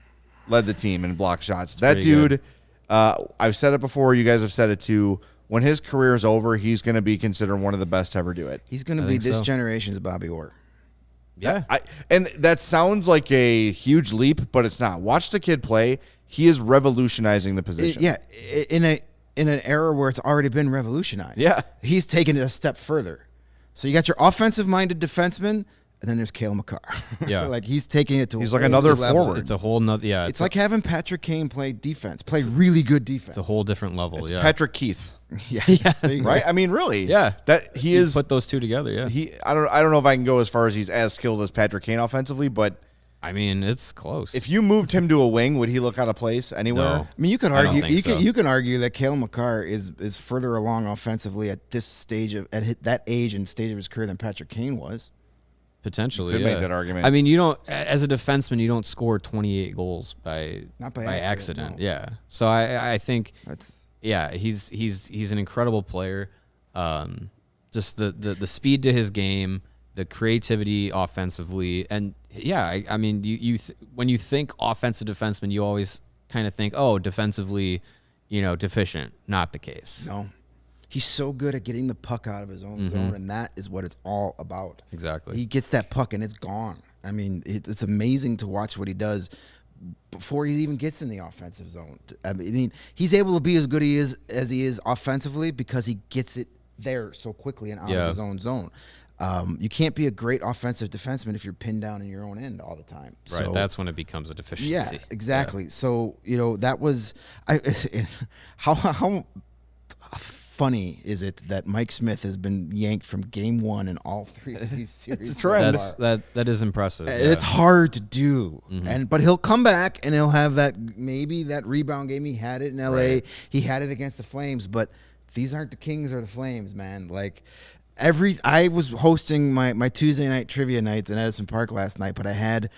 Led the team in block shots. That dude, I've said it before. You guys have said it too. When his career is over, he's going to be considered one of the best to ever do it. He's going to be this generation's Bobby Orr. Yeah. And that sounds like a huge leap, but it's not. Watch the kid play. He is revolutionizing the position. In an era where it's already been revolutionized. Yeah. He's taken it a step further. So you got your offensive-minded defenseman And then there's Cale Makar. Yeah. Like he's taking it to He's a like whole another new level. forward. It's a whole nother. Yeah, It's like having Patrick Kane play really good defense. it's a whole different level. It's yeah. Patrick Keith, yeah. There you go. right? I mean, really. Yeah. That he You is. put those two together. Yeah. I don't know if I can go as far as he's as skilled as Patrick Kane offensively, but I mean, it's close. if you moved him to a wing, would he look out of place anywhere? No. I mean, you could I don't argue think so. you can argue that Cale Makar is further along offensively at this stage that age and stage of his career than Patrick Kane was. Potentially, Could yeah. make that argument. I mean, you don't, as a defenseman, you don't score 28 goals Not by accident. accident, no. Yeah. So I think, That's yeah, he's an incredible player. Just the speed to his game, the creativity offensively, and yeah, I mean, when you think offensive defenseman, you always kind of think, oh, defensively, deficient. Not the case. no. He's so good at getting the puck out of his own zone, and that is what it's all about. Exactly. He gets that puck and it's gone. I mean, it's amazing to watch what he does before he even gets in the offensive zone. I mean, he's able to be as good as he is offensively because he gets it there so quickly and out of his own zone. You can't be a great offensive defenseman if you're pinned down in your own end all the time. Right. So, That's when it becomes a deficiency. yeah, exactly. So that was how funny is it that Mike Smith has been yanked from game one in all three of these series? It's a trend. That is impressive. Yeah. It's hard to do, but he'll come back and he'll have that rebound game. He had it in LA. Right. He had it against the Flames, but these aren't the Kings or the Flames, man. Like I was hosting my Tuesday night trivia nights in Edison Park last night, but I had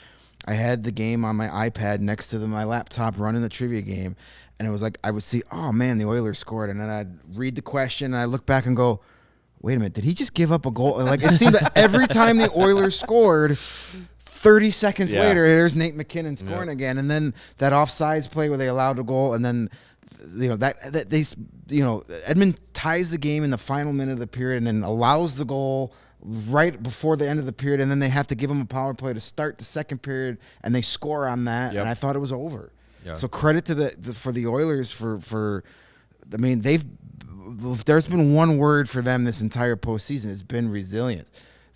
the game on my iPad next to my laptop running the trivia game. And it was like I would see, oh, man, the Oilers scored. And then I'd read the question, and I look back and go, wait a minute, did he just give up a goal? And like it seemed that every time the Oilers scored, 30 seconds later, there's Nate McKinnon scoring again. And then that offsides play where they allowed a goal, and then Edmund ties the game in the final minute of the period and then allows the goal right before the end of the period, and then they have to give him a power play to start the second period, and they score on that. Yep. And I thought it was over. Yeah. So credit to for the Oilers for I mean, if there's been one word for them this entire postseason, it's been resilient.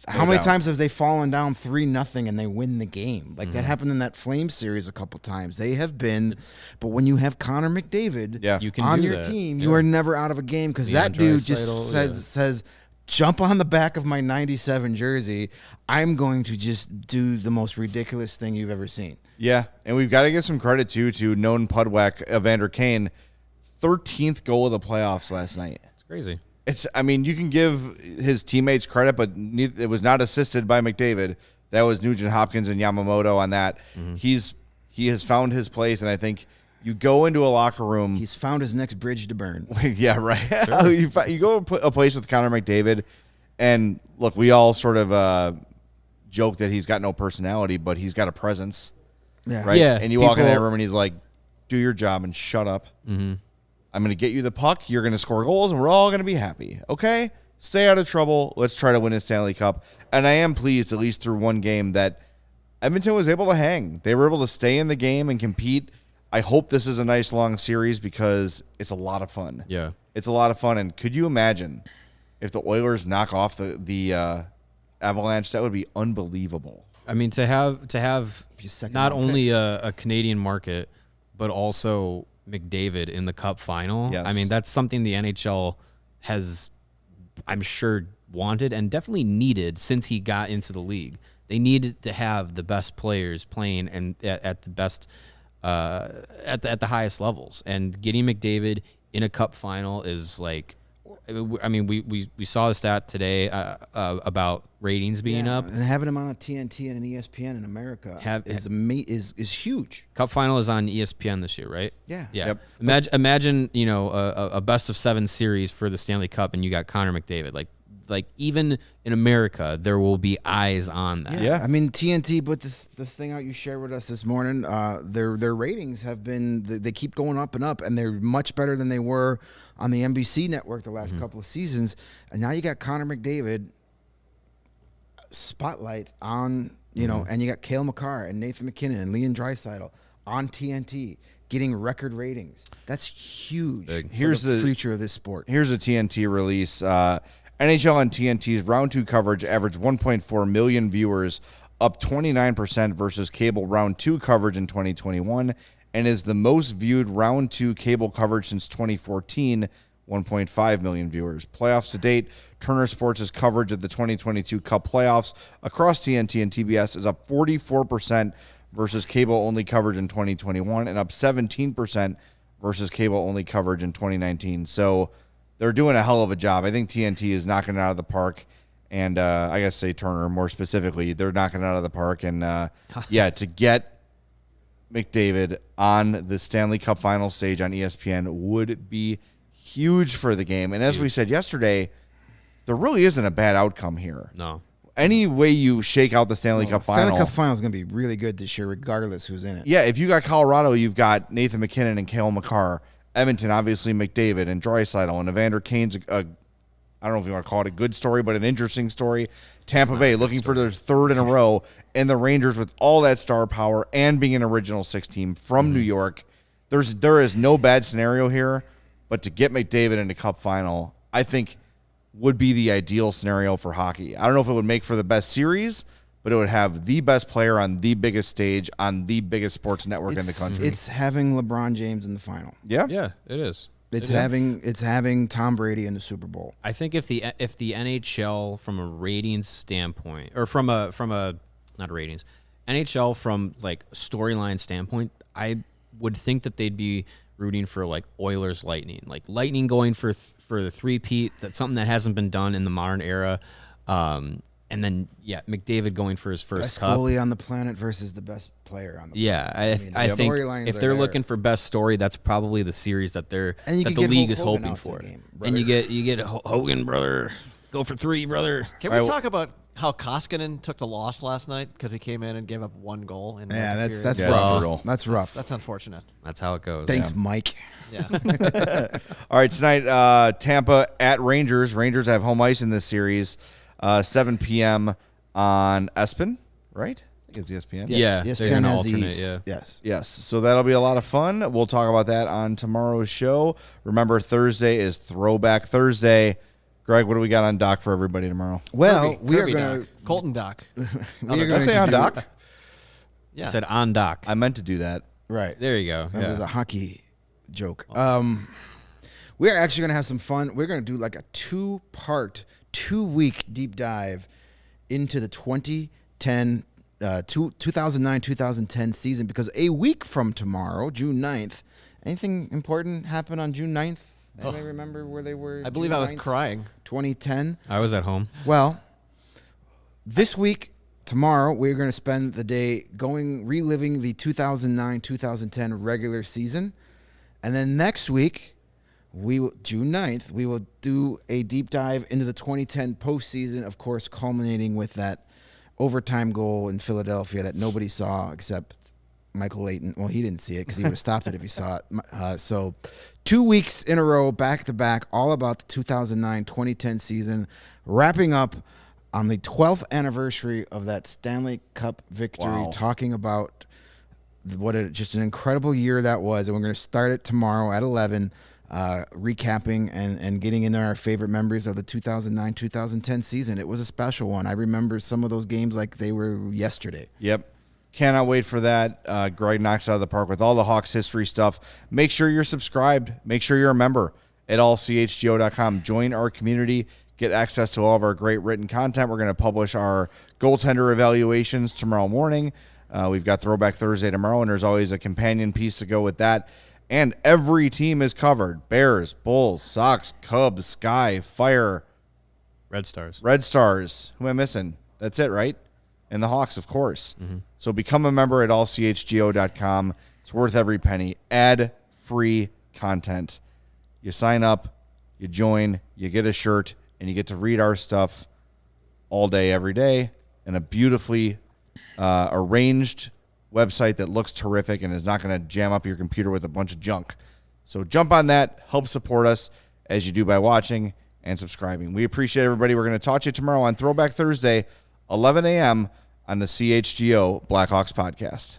How many times have they fallen down 3-0 and they win the game? Like that happened in that Flames series a couple times. They have been, but when you have Connor McDavid You can on do your that. team, Yeah. you are never out of a game because that dude just Draisaitl, says, jump on the back of my 97 jersey. I'm going to just do the most ridiculous thing you've ever seen. Yeah, and we've got to give some credit too to known Pudwack Evander Kane, 13th goal of the playoffs last night. It's crazy. I mean, you can give his teammates credit, but it was not assisted by McDavid. That was Nugent Hopkins and Yamamoto on that. He has found his place, and I think you go into a locker room. He's found his next bridge to burn. Yeah, right. You go to a place with Connor McDavid, and look, we all sort of joke that he's got no personality, but he's got a presence. Yeah. Right? Yeah, And you walk in that people- room and he's like, do your job and shut up. Mm-hmm. I'm going to get you the puck. You're going to score goals and we're all going to be happy. Okay? Stay out of trouble. Let's try to win a Stanley Cup. And I am pleased, at least through one game, that Edmonton was able to hang. They were able to stay in the game and compete. I hope this is a nice long series because it's a lot of fun. Yeah. It's a lot of fun. And could you imagine if the Oilers knock off the Avalanche? That would be unbelievable. I mean, to have Be a second not round only a Canadian market, but also McDavid in the Cup final. Yes. I mean, that's something the NHL has, I'm sure, wanted and definitely needed since he got into the league. They needed to have the best players playing and at the best at the highest levels. And getting McDavid in a Cup final is like, I mean, we saw the stat today about ratings being up. And having him on a TNT and an ESPN in America is huge. Cup final is on ESPN this year, right? Yeah. Yeah. Yep. Imagine a best of 7 series for the Stanley Cup, and you got Connor McDavid. Like even in America, there will be eyes on that. Yeah. I mean, TNT put this thing out you shared with us this morning. Their ratings have been, they keep going up and up, and they're much better than they were on the NBC network the last couple of seasons. And now you got Connor McDavid spotlight on, and you got Cale Makar and Nathan McKinnon and Leon Draisaitl on TNT getting record ratings. That's huge. Here's for the the future of this sport. Here's a TNT release. NHL and TNT's Round 2 coverage averaged 1.4 million viewers, up 29% versus cable Round 2 coverage in 2021, and is the most viewed Round 2 cable coverage since 2014, 1.5 million viewers. Playoffs to date, Turner Sports' coverage of the 2022 Cup playoffs across TNT and TBS is up 44% versus cable-only coverage in 2021 and up 17% versus cable-only coverage in 2019. So they're doing a hell of a job. I think TNT is knocking it out of the park. And I guess say Turner more specifically, they're knocking it out of the park. And, to get McDavid on the Stanley Cup final stage on ESPN would be huge for the game. And as we said yesterday, there really isn't a bad outcome here. No. Any way you shake out the Stanley Cup final. Stanley Cup final is going to be really good this year, regardless who's in it. Yeah, if you got Colorado, you've got Nathan McKinnon and Cale Makar. Edmonton, obviously McDavid and Draisaitl, and Evander Kane's I don't know if you want to call it a good story, but an interesting story. Tampa Bay looking for their third in a row, and the Rangers with all that star power and being an original six team from New York. There is no bad scenario here, but to get McDavid in the Cup final, I think would be the ideal scenario for hockey. I don't know if it would make for the best series, but it would have the best player on the biggest stage on the biggest sports network in the country. It's having LeBron James in the final. Yeah, Yeah, it is. It's having Tom Brady in the Super Bowl. I think if the NHL from a ratings standpoint, or from a not ratings, NHL from like storyline standpoint, I would think that they'd be rooting for like Oilers Lightning, like Lightning going for the three-peat. That's something that hasn't been done in the modern era. And then McDavid going for his first Best cup. goalie on the planet versus the best player on the planet. Yeah, I think if they're looking for best story, that's probably the series that the league is hoping for. And you get Hogan, brother, go for three, brother. Can we talk about how Koskinen took the loss last night because he came in and gave up one goal? That's rough. rough. That's rough. That's unfortunate. That's how it goes. Thanks, Mike. Yeah. All right, tonight, Tampa at Rangers. Rangers have home ice in this series. 7 p.m. on ESPN, right? I think it's ESPN. Yeah, Yes, they're gonna has the alternate, East. yeah. Yes. So that'll be a lot of fun. We'll talk about that on tomorrow's show. Remember, Thursday is Throwback Thursday. Greg, what do we got on dock for everybody tomorrow? Well, we are Kirby going Doc. Colton Doc. Did I say on dock? Yeah. I said on dock. I meant to do that. right. There you go. That Yeah. was a hockey joke. We're actually going to have some fun. We're going to do like a 2-week deep dive into the 2009-2010 season, because a week from tomorrow, June 9th, anything important happened on June 9th? Anybody remember where they were? I believe June I was 9th, crying. 2010. I was at home. Well, this week, tomorrow, we're going to spend the day reliving the 2009-2010 regular season. And then next week, June 9th, we will do a deep dive into the 2010 postseason, of course, culminating with that overtime goal in Philadelphia that nobody saw except Michael Layton. Well, he didn't see it because he would have stopped it if he saw it. So 2 weeks in a row, back-to-back, all about the 2009-2010 season, wrapping up on the 12th anniversary of that Stanley Cup victory, Wow. talking about just an incredible year that was. And we're going to start it tomorrow at 11, recapping and getting into our favorite memories of the 2009-2010 season. It was a special one. I remember some of those games like they were yesterday. Yep. Cannot wait for that. Greg knocks it out of the park with all the Hawks history stuff. Make sure you're subscribed. Make sure you're a member at allchgo.com. Join our community. Get access to all of our great written content. We're going to publish our goaltender evaluations tomorrow morning. We've got Throwback Thursday tomorrow, and there's always a companion piece to go with that. And every team is covered. Bears, Bulls, Sox, Cubs, Sky, Fire, Red Stars. Red Stars. Who am I missing? That's it, right? And the Hawks, of course. So become a member at allchgo.com. It's worth every penny. Ad-free content. You sign up, you join, you get a shirt, and you get to read our stuff all day, every day, in a beautifully arranged website that looks terrific and is not going to jam up your computer with a bunch of junk. So jump on that. Help support us as you do by watching and subscribing. We appreciate everybody. We're going to talk to you tomorrow on Throwback Thursday, 11 a.m. on the CHGO Blackhawks Podcast.